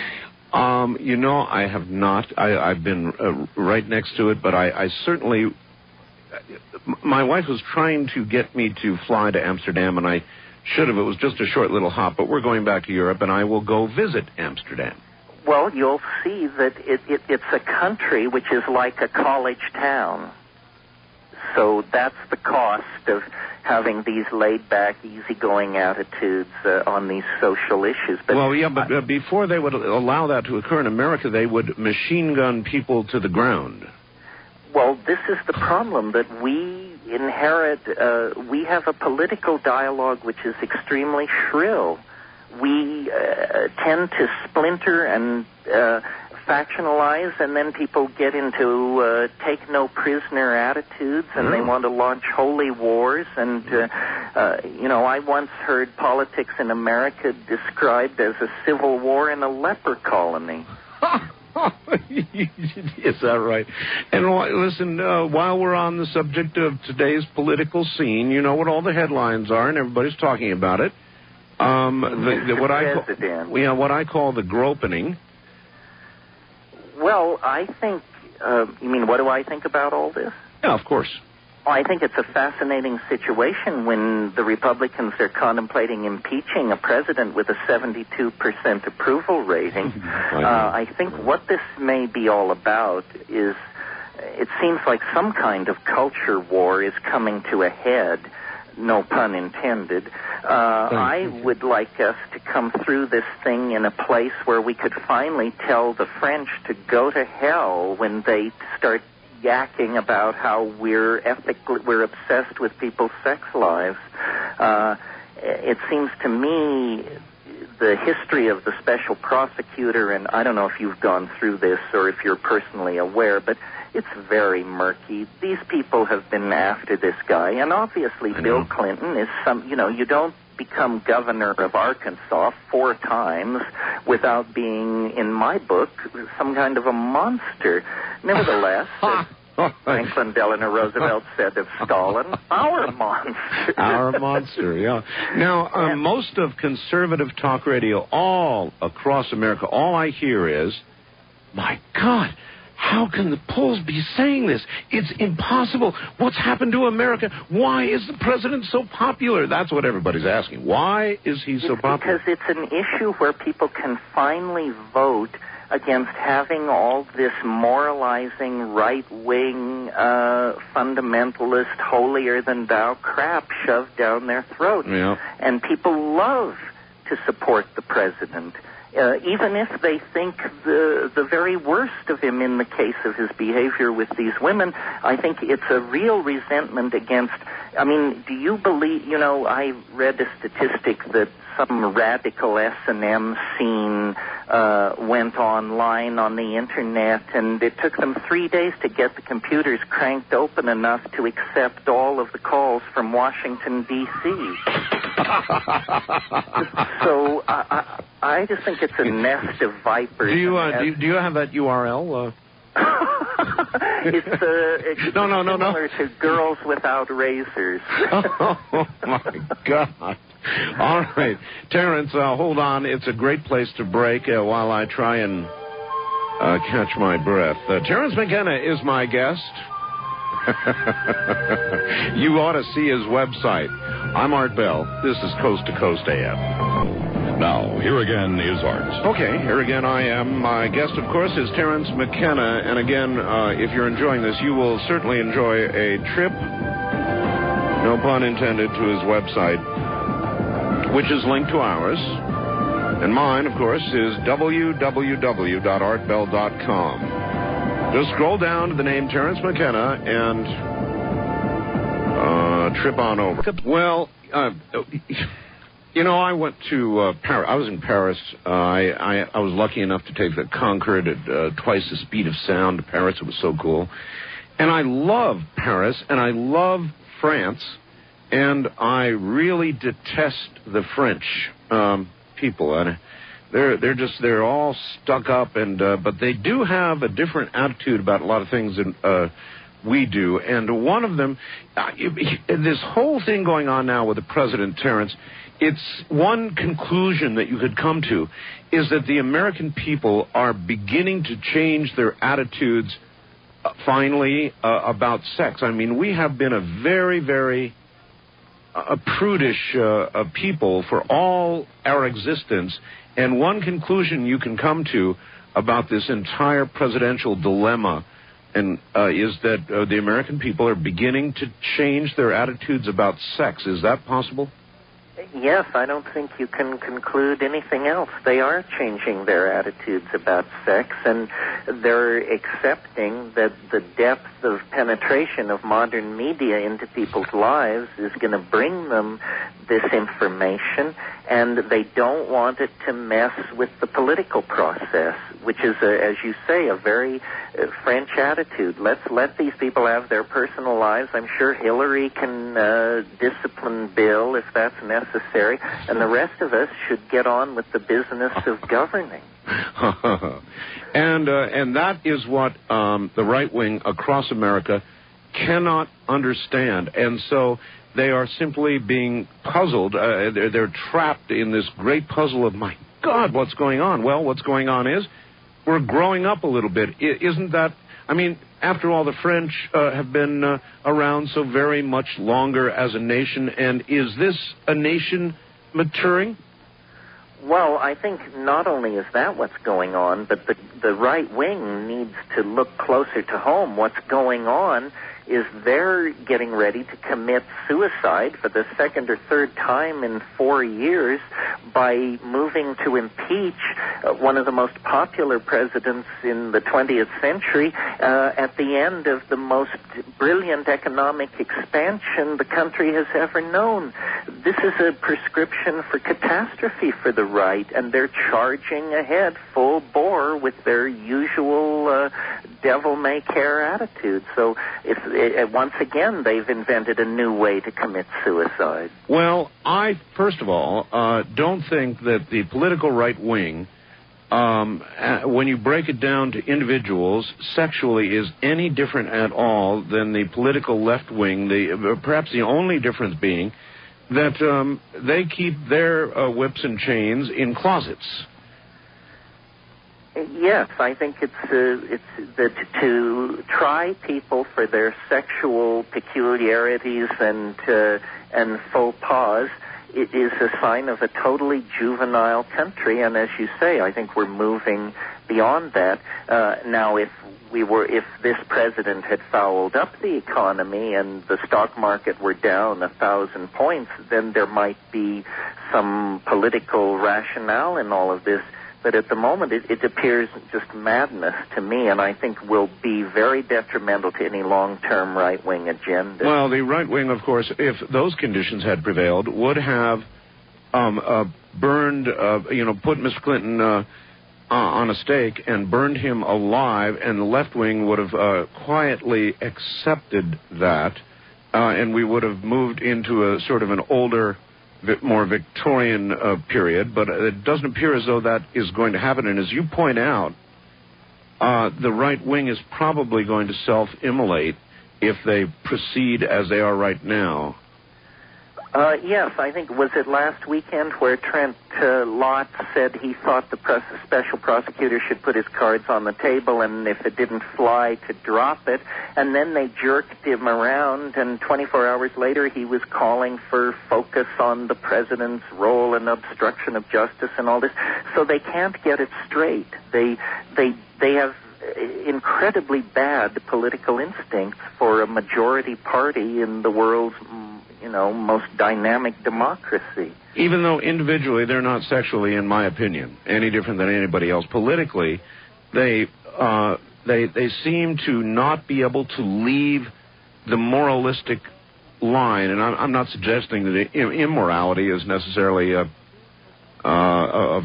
I have not. I've been right next to it, but I certainly... My wife was trying to get me to fly to Amsterdam, and I should have. It was just a short little hop, but we're going back to Europe, and I will go visit Amsterdam. Well, you'll see that it's a country which is like a college town. So that's the cost of having these laid-back, easygoing attitudes on these social issues. But before they would allow that to occur in America, they would machine gun people to the ground. Well, this is the problem, that we inherit, we have a political dialogue which is extremely shrill. We tend to splinter and factionalize, and then people get into take-no-prisoner attitudes, and they want to launch holy wars. And, I once heard politics in America described as a civil war in a leper colony. Is that right? And listen, while we're on the subject of today's political scene, you know what all the headlines are, and everybody's talking about it. What I call the gropening. Well, I think, you mean what do I think about all this? Yeah, of course. Well, I think it's a fascinating situation when the Republicans are contemplating impeaching a president with a 72% approval rating. I think what this may be all about is it seems like some kind of culture war is coming to a head. No pun intended. I would like us to come through this thing in a place where we could finally tell the French to go to hell when they start yakking about how we're obsessed with people's sex lives. It seems to me the history of the special prosecutor, and I don't know if you've gone through this or if you're personally aware, but it's very murky. These people have been after this guy, and obviously Bill Clinton is you don't become governor of Arkansas 4 times without being, in my book, some kind of a monster. Nevertheless, Franklin Delano Roosevelt said of Stalin, our monster. Our monster, yeah. Now, most of conservative talk radio all across America, all I hear is, my God, how can the polls be saying this? It's impossible. What's happened to America? Why is the president so popular? That's what everybody's asking. Why is he so popular? Because it's an issue where people can finally vote against having all this moralizing, right-wing, fundamentalist, holier-than-thou crap shoved down their throats. Yeah. And people love to support the president. Even if they think the very worst of him in the case of his behavior with these women, I think it's a real resentment against, I mean, do you believe, I read a statistic that some radical S&M scene went online on the internet, and it took them 3 days to get the computers cranked open enough to accept all of the calls from Washington, D.C. So I just think it's a nest of vipers. Do you have that URL? It's similar to Girls Without Razors. Oh, my God. All right. Terence, hold on. It's a great place to break while I try and catch my breath. Terence McKenna is my guest. You ought to see his website. I'm Art Bell. This is Coast to Coast AM. Now, here again is Art. Okay, here again I am. My guest, of course, is Terence McKenna. And again, if you're enjoying this, you will certainly enjoy a trip, no pun intended, to his website, which is linked to ours. And mine, of course, is www.artbell.com. Just scroll down to the name Terence McKenna and trip on over. Well, I went to Paris. I was in Paris. I was lucky enough to take the Concorde at twice the speed of sound to Paris. It was so cool. And I love Paris, and I love France, and I really detest the French people. And they're all stuck up, and but they do have a different attitude about a lot of things than we do. And one of them, this whole thing going on now with the president, Terence, it's one conclusion that you could come to is that the American people are beginning to change their attitudes finally about sex. I mean, we have been a very, very prudish people for all our existence. And one conclusion you can come to about this entire presidential dilemma is that the American people are beginning to change their attitudes about sex. Is that possible? Yes, I don't think you can conclude anything else. They are changing their attitudes about sex, and they're accepting that the depth of penetration of modern media into people's lives is going to bring them this information, and they don't want it to mess with the political process, which is, as you say, a very French attitude. Let's let these people have their personal lives. I'm sure Hillary can discipline Bill if that's necessary, and the rest of us should get on with the business of governing. And that is what the right wing across America cannot understand. And so they are simply being puzzled. They're trapped in this great puzzle of, my God, what's going on? Well, what's going on is we're growing up a little bit. Isn't that, I mean, after all, the French have been around so very much longer as a nation. And is this a nation maturing? Well, I think not only is that what's going on, but the right wing needs to look closer to home. What's going on is they're getting ready to commit suicide for the second or third time in 4 years by moving to impeach one of the most popular presidents in the 20th century at the end of the most brilliant economic expansion the country has ever known. This is a prescription for catastrophe for the right, and they're charging ahead full bore with their usual devil-may-care attitude. So once again, they've invented a new way to commit suicide. Well, I, first of all, don't think that the political right wing, when you break it down to individuals, sexually is any different at all than the political left wing, perhaps the only difference being that they keep their whips and chains in closets. Yes, I think it's to try people for their sexual peculiarities and faux pas. It is a sign of a totally juvenile country, and as you say, I think we're moving beyond that. Now, if this president had fouled up the economy and the stock market were down 1,000 points, then there might be some political rationale in all of this. But at the moment, it appears just madness to me, and I think will be very detrimental to any long-term right-wing agenda. Well, the right wing, of course, if those conditions had prevailed, would have burned, put Mr. Clinton on a stake and burned him alive, and the left wing would have quietly accepted that, and we would have moved into a sort of an older, more Victorian period, but it doesn't appear as though that is going to happen. And as you point out, the right wing is probably going to self-immolate if they proceed as they are right now. Yes, I think, was it last weekend where Trent Lott said he thought the special prosecutor should put his cards on the table, and if it didn't fly, to drop it. And then they jerked him around, and 24 hours later he was calling for focus on the president's role in obstruction of justice and all this. So they can't get it straight. They have incredibly bad political instincts for a majority party in the world's most dynamic democracy. Even though individually they're not sexually, in my opinion, any different than anybody else, politically, they seem to not be able to leave the moralistic line. And I'm not suggesting that immorality is necessarily a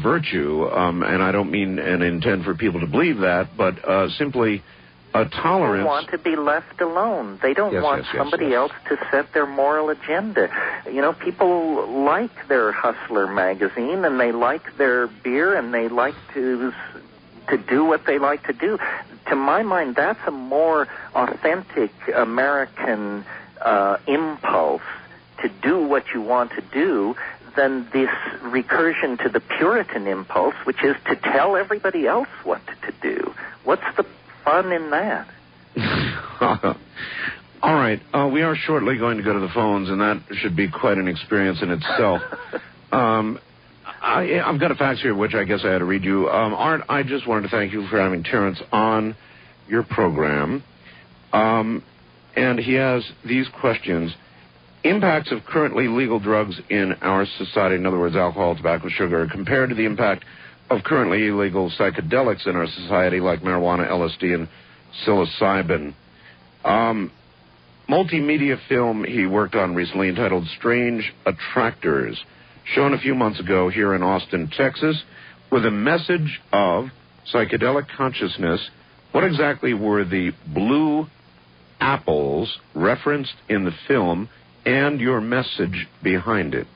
virtue, and I don't mean and intend for people to believe that, but simply a tolerance. They want to be left alone. They don't want somebody else to set their moral agenda. People like their Hustler magazine, and they like their beer, and they like to do what they like to do. To my mind, that's a more authentic American impulse to do what you want to do than this recursion to the Puritan impulse, which is to tell everybody else what to do. What's the fun in that? All right. We are shortly going to go to the phones, and that should be quite an experience in itself. I've got a fax here, which I guess I had to read you. Art, I just wanted to thank you for having Terence on your program. And he has these questions. Impacts of currently legal drugs in our society, in other words, alcohol, tobacco, sugar, compared to the impact of currently illegal psychedelics in our society, like marijuana, LSD, and psilocybin. Multimedia film he worked on recently entitled Strange Attractors, shown a few months ago here in Austin, Texas, with a message of psychedelic consciousness. What exactly were the blue apples referenced in the film and your message behind it?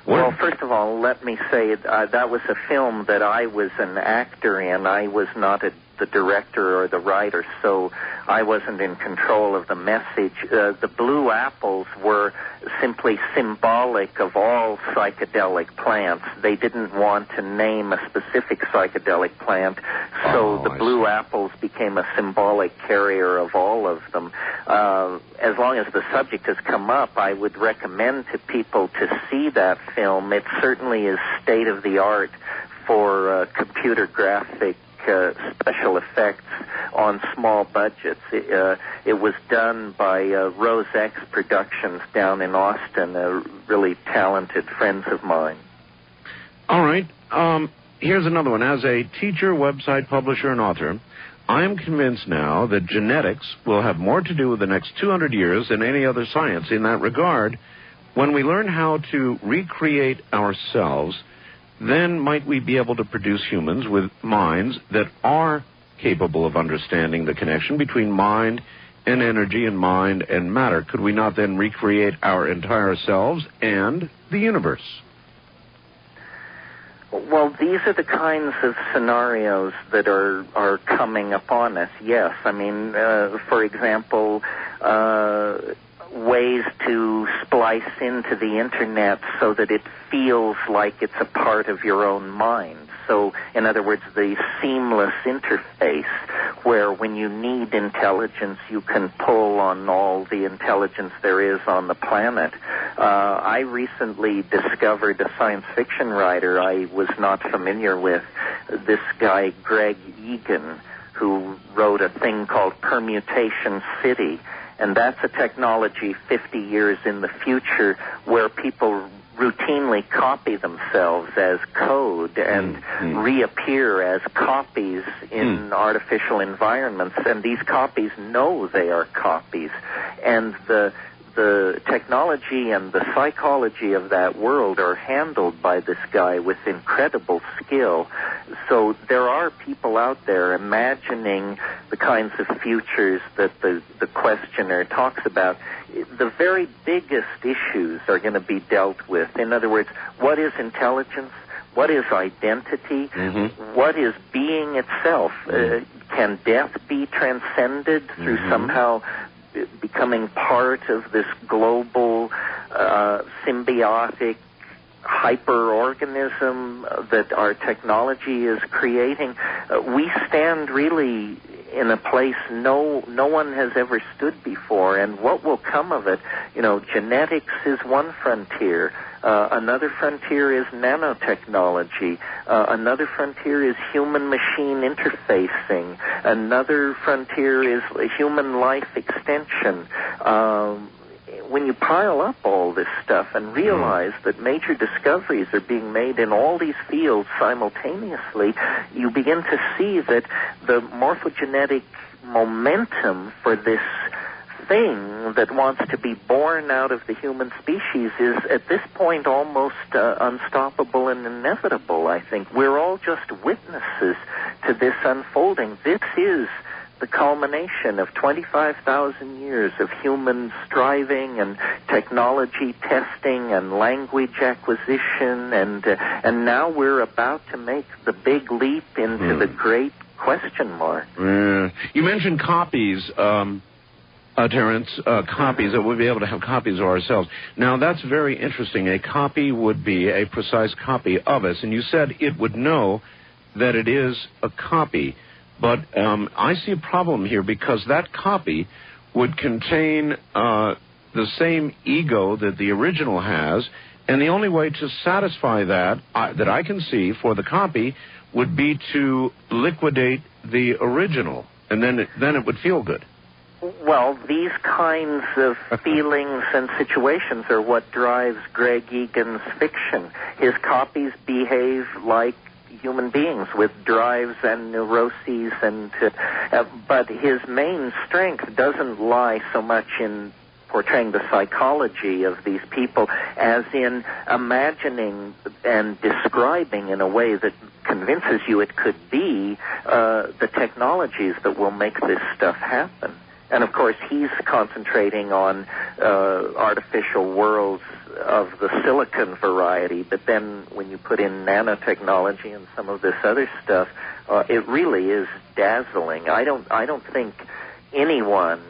Well, first of all, let me say that was a film that I was an actor in. I was not the director or the writer, so I wasn't in control of the message. The blue apples were simply symbolic of all psychedelic plants. They didn't want to name a specific psychedelic plant, so the blue apples became a symbolic carrier of all of them. As long as the subject has come up, I would recommend to people to see that film. It certainly is state-of-the-art for computer graphic special effects on small budgets. It was done by Rose X Productions down in Austin, really talented friends of mine. All right. Here's another one. As a teacher, website publisher, and author, I am convinced now that genetics will have more to do with the next 200 years than any other science. In that regard, when we learn how to recreate ourselves, then might we be able to produce humans with minds that are capable of understanding the connection between mind and energy and mind and matter? Could we not then recreate our entire selves and the universe? Well, these are the kinds of scenarios that are coming upon us, yes. I mean, for example, ways to splice into the Internet so that it feels like it's a part of your own mind. So, in other words, the seamless interface where when you need intelligence, you can pull on all the intelligence there is on the planet. I recently discovered a science fiction writer I was not familiar with, this guy Greg Egan, who wrote a thing called Permutation City. And that's a technology 50 years in the future where people routinely copy themselves as code and reappear as copies in artificial environments. And these copies know they are copies. And the technology and the psychology of that world are handled by this guy with incredible skill. So there are people out there imagining the kinds of futures that the questioner talks about. The very biggest issues are going to be dealt with. In other words, what is intelligence? What is identity? What is being itself? Can death be transcended through somehow becoming part of this global symbiotic hyperorganism that our technology is creating? We stand really in a place no one has ever stood before, and what will come of it? You know, genetics is one frontier. Another frontier is nanotechnology. Another frontier is human-machine interfacing. Another frontier is human life extension. When you pile up all this stuff and realize that major discoveries are being made in all these fields simultaneously, you begin to see that the morphogenetic momentum for this thing that wants to be born out of the human species is at this point almost unstoppable and inevitable, I think. We're all just witnesses to this unfolding. This is the culmination of 25,000 years of human striving and technology testing and language acquisition, and now we're about to make the big leap into the great question mark. You mentioned copies, Terence, copies, that we'll be able to have copies of ourselves. Now, that's very interesting. A copy would be a precise copy of us, and you said it would know that it is a copy. But I see a problem here because that copy would contain the same ego that the original has, and the only way to satisfy that I can see for the copy would be to liquidate the original, and then it would feel good. Well, these kinds of feelings and situations are what drives Greg Egan's fiction. His copies behave like human beings with drives and neuroses, and but his main strength doesn't lie so much in portraying the psychology of these people as in imagining and describing in a way that convinces you it could be the technologies that will make this stuff happen. And of course, he's concentrating on artificial worlds of the silicon variety, but then when you put in nanotechnology and some of this other stuff, it really is dazzling. I don't think anyone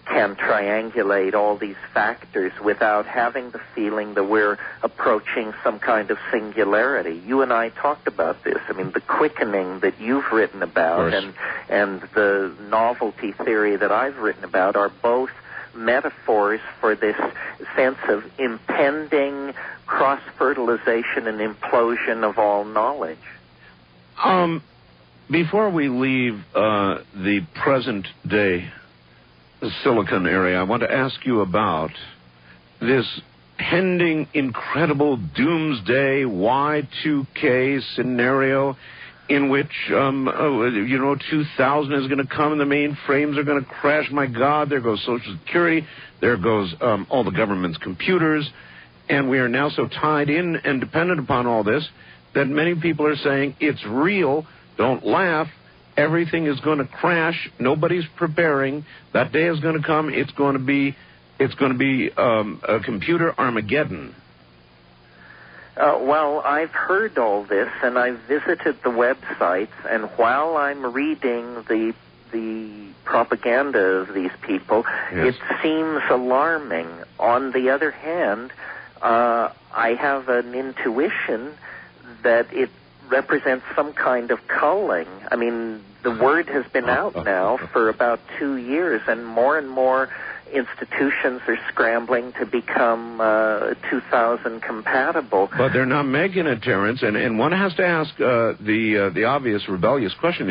can triangulate all these factors without having the feeling that we're approaching some kind of singularity. You and I talked about this. I mean, the quickening that you've written about and the novelty theory that I've written about are both metaphors for this sense of impending cross-fertilization and implosion of all knowledge. Before we leave the present day Silicon area, I want to ask you about this pending incredible doomsday Y2K scenario in which, 2000 is going to come and the mainframes are going to crash. My God, there goes Social Security. There goes all the government's computers. And we are now so tied in and dependent upon all this that many people are saying it's real. Don't laugh. Everything is going to crash. Nobody's preparing. That day is going to come. It's going to be a computer Armageddon. Well, I've heard all this, and I've visited the websites, and while I'm reading the propaganda of these people, yes, it seems alarming. On the other hand, I have an intuition that it represents some kind of culling. I mean, the word has been out now for about 2 years, and more institutions are scrambling to become 2000 compatible. But they're not making it, Terence, and one has to ask the obvious rebellious question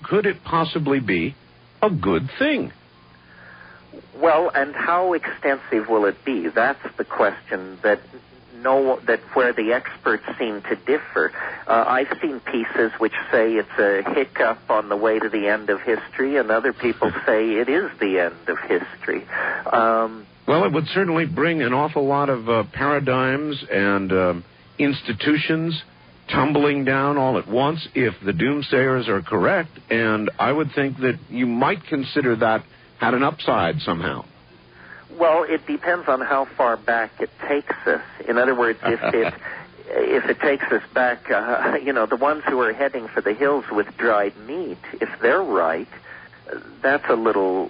could it possibly be a good thing? Well, and how extensive will it be? That's the question that where the experts seem to differ. I've seen pieces which say it's a hiccup on the way to the end of history, and other people say it is the end of history. Well, it would certainly bring an awful lot of paradigms and institutions tumbling down all at once if the doomsayers are correct, and I would think that you might consider that had an upside somehow. Well, it depends on how far back it takes us. In other words, if it takes us back, the ones who are heading for the hills with dried meat, if they're right, that's a little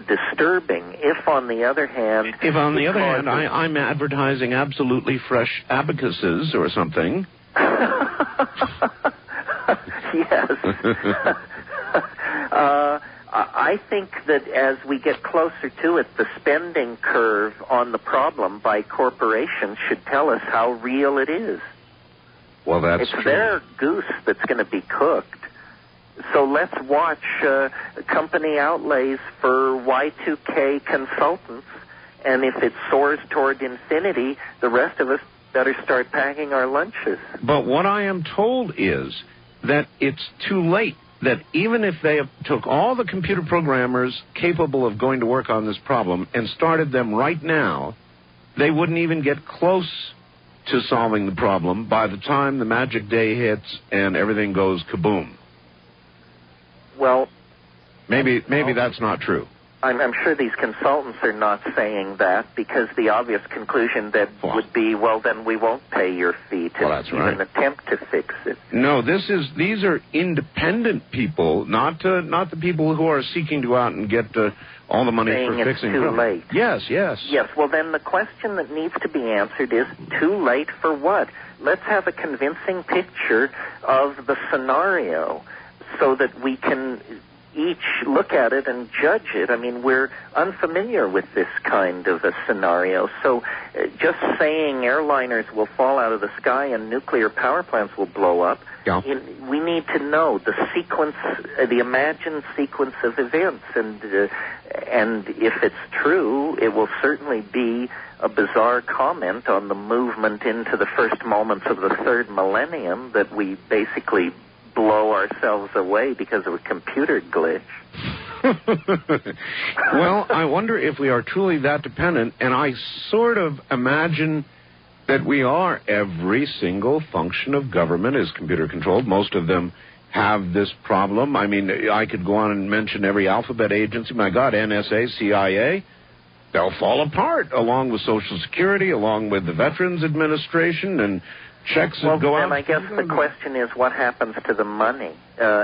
disturbing. If, on the other hand... I'm advertising absolutely fresh abacuses or something. Yes. I think that as we get closer to it, the spending curve on the problem by corporations should tell us how real it is. Well, that's true. It's true. their goose that's going to be cooked. So let's watch company outlays for Y2K consultants, and if it soars toward infinity, the rest of us better start packing our lunches. But what I am told is that it's too late. That even if they took all the computer programmers capable of going to work on this problem and started them right now, they wouldn't even get close to solving the problem by the time the magic day hits and everything goes kaboom. Well, maybe that's not true. I'm sure these consultants are not saying that, because the obvious conclusion that would be, well, then we won't pay your fee to even attempt to fix it. No, these are independent people, not the people who are seeking to go out and get all the money for fixing it's too late. Yes. Yes, well, then the question that needs to be answered is, too late for what? Let's have a convincing picture of the scenario so that we can each look at it and judge it. I mean, we're unfamiliar with this kind of a scenario. So just saying airliners will fall out of the sky and nuclear power plants will blow up, we need to know the sequence, the imagined sequence of events. And if it's true, it will certainly be a bizarre comment on the movement into the first moments of the third millennium that we basically blow ourselves away because of a computer glitch. Well, I wonder if we are truly that dependent, and I sort of imagine that we are. Every single function of government is computer-controlled. Most of them have this problem. I mean, I could go on and mention every alphabet agency. My God, NSA, CIA. they'll fall apart, along with Social Security, along with the Veterans Administration, and checks that go out. Well, I guess the question is, what happens to the money?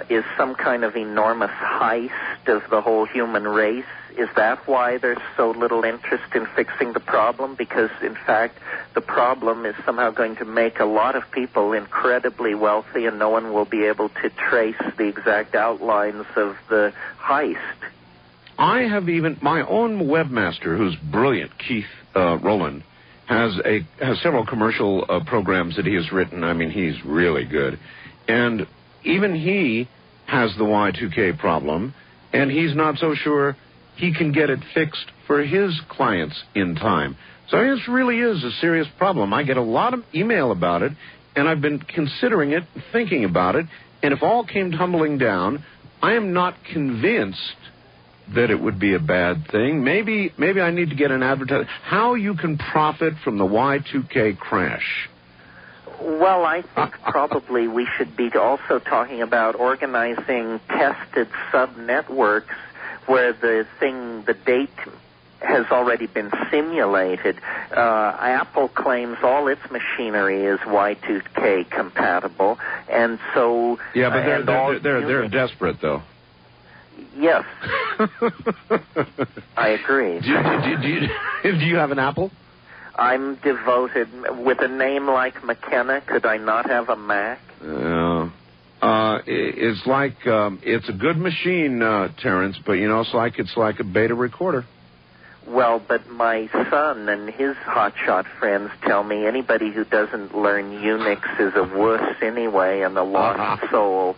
Is some kind of enormous heist of the whole human race? Is that why there's so little interest in fixing the problem? Because, in fact, the problem is somehow going to make a lot of people incredibly wealthy, and no one will be able to trace the exact outlines of the heist. I have even my own webmaster, who's brilliant, Keith Rowland, has several commercial programs that he has written. I mean, he's really good. And even he has the Y2K problem, and he's not so sure he can get it fixed for his clients in time. So this really is a serious problem. I get a lot of email about it, and I've been considering it, thinking about it, and if all came tumbling down, I am not convinced that it would be a bad thing. Maybe I need to get an advertisement. How you can profit from the Y2K crash? Well, I think probably we should be also talking about organizing tested sub-networks where the date has already been simulated. Apple claims all its machinery is Y2K compatible, and so... Yeah, but they're desperate, though. Yes. I agree. Do you have an Apple? I'm devoted. With a name like McKenna, could I not have a Mac? It's like it's a good machine, Terence, but it's like a beta recorder. Well, but my son and his hotshot friends tell me anybody who doesn't learn Unix is a wuss anyway and a lost soul.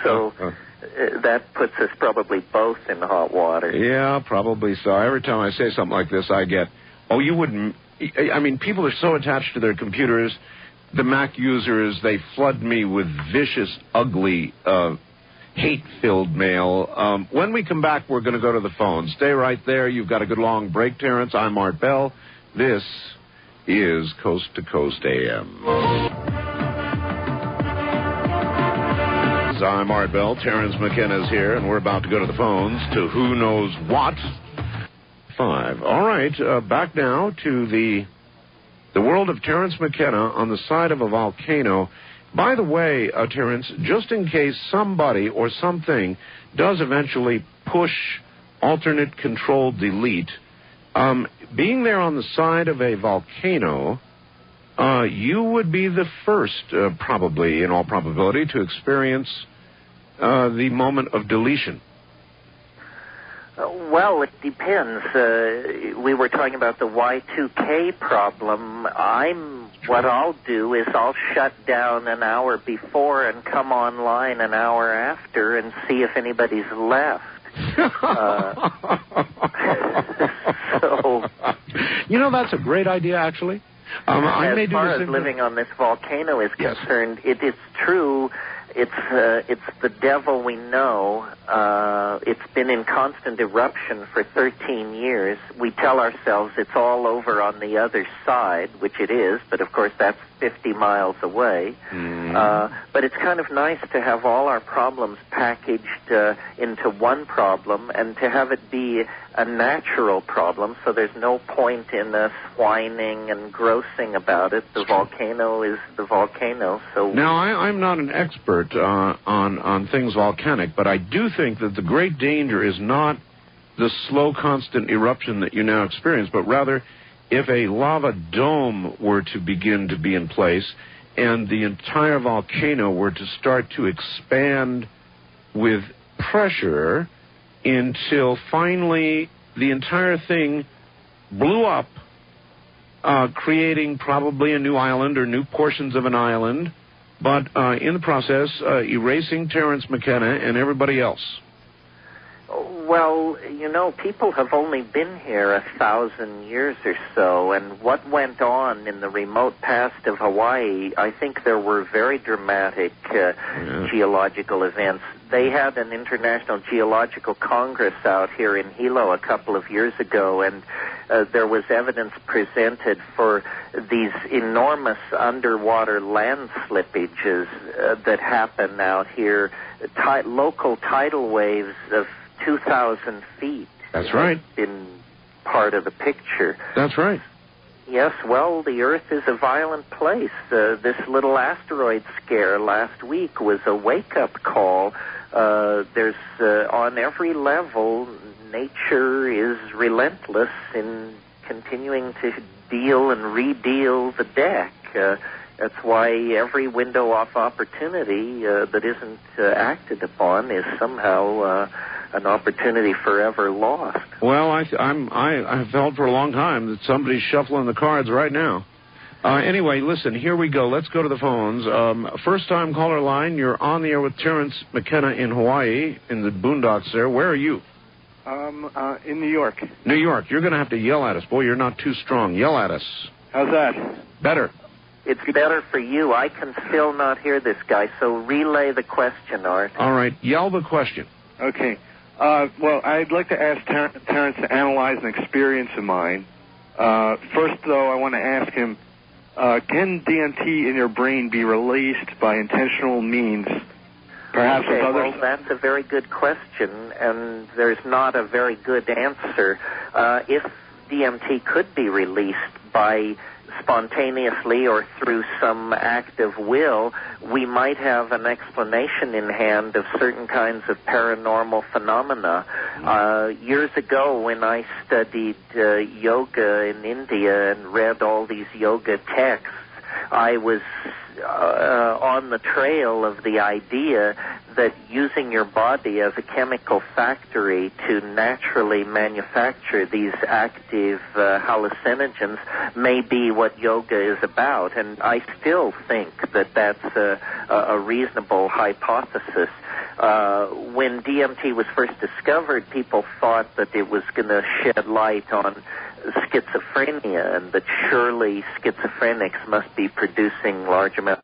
So that puts us probably both in hot water. Yeah, probably so. Every time I say something like this, I get, oh, you wouldn't... I mean, people are so attached to their computers. The Mac users, they flood me with vicious, ugly, hate-filled mail. When we come back, we're going to go to the phone. Stay right there. You've got a good long break, Terence. I'm Art Bell. This is Coast to Coast AM. I'm Art Bell. Terence McKenna's here, and we're about to go to the phones to who knows what. 5. All right, back now to the world of Terence McKenna on the side of a volcano. By the way, Terence, just in case somebody or something does eventually push alternate control delete, being there on the side of a volcano, you would be the first, probably, in all probability, to experience the moment of deletion. Well, it depends. We were talking about the Y2K problem. What I'll do is I'll shut down an hour before and come online an hour after and see if anybody's left. So, that's a great idea, actually. As far as living on this volcano is concerned, it is true. It's the devil we know. It's been in constant eruption for 13 years. We tell ourselves it's all over on the other side, which it is, but of course that's 50 miles away. But it's kind of nice to have all our problems packaged into one problem and to have it be a natural problem, so there's no point in us whining and grossing about it. The volcano is the volcano. So now, I'm not an expert on things volcanic, but I do think that the great danger is not the slow, constant eruption that you now experience, but rather if a lava dome were to begin to be in place and the entire volcano were to start to expand with pressure until finally the entire thing blew up, creating probably a new island or new portions of an island, but in the process, erasing Terence McKenna and everybody else. Well, people have only been here 1,000 years or so, and what went on in the remote past of Hawaii, I think there were very dramatic geological events. They had an International Geological Congress out here in Hilo a couple of years ago, and there was evidence presented for these enormous underwater land slippages that happen out here, local tidal waves of 2,000 feet. That's right. In part of the picture. That's right. Yes, well, the Earth is a violent place. This little asteroid scare last week was a wake-up call. There's, on every level, nature is relentless in continuing to deal and redeal the deck. That's why every window of opportunity that isn't acted upon is somehow an opportunity forever lost. Well, I have felt for a long time that somebody's shuffling the cards right now. Anyway, listen, here we go. Let's go to the phones. First-time caller line, you're on the air with Terence McKenna in Hawaii, in the boondocks there. Where are you? In New York. New York. You're going to have to yell at us. Boy, you're not too strong. Yell at us. How's that? Better. It's better for you. I can still not hear this guy, so relay the question, Art. All right. Yell the question. Okay. Well, I'd like to ask Terence to analyze an experience of mine. First, though, I want to ask him, can DMT in your brain be released by intentional means? Perhaps okay, with others? well, that's a very good question, and there's not a very good answer. If DMT could be released by spontaneously or through some act of will, we might have an explanation in hand of certain kinds of paranormal phenomena. Years ago, when I studied yoga in India and read all these yoga texts, I was on the trail of the idea that using your body as a chemical factory to naturally manufacture these active hallucinogens may be what yoga is about. And I still think that that's a reasonable hypothesis. When DMT was first discovered, people thought that it was going to shed light on schizophrenia, and that surely schizophrenics must be producing large amounts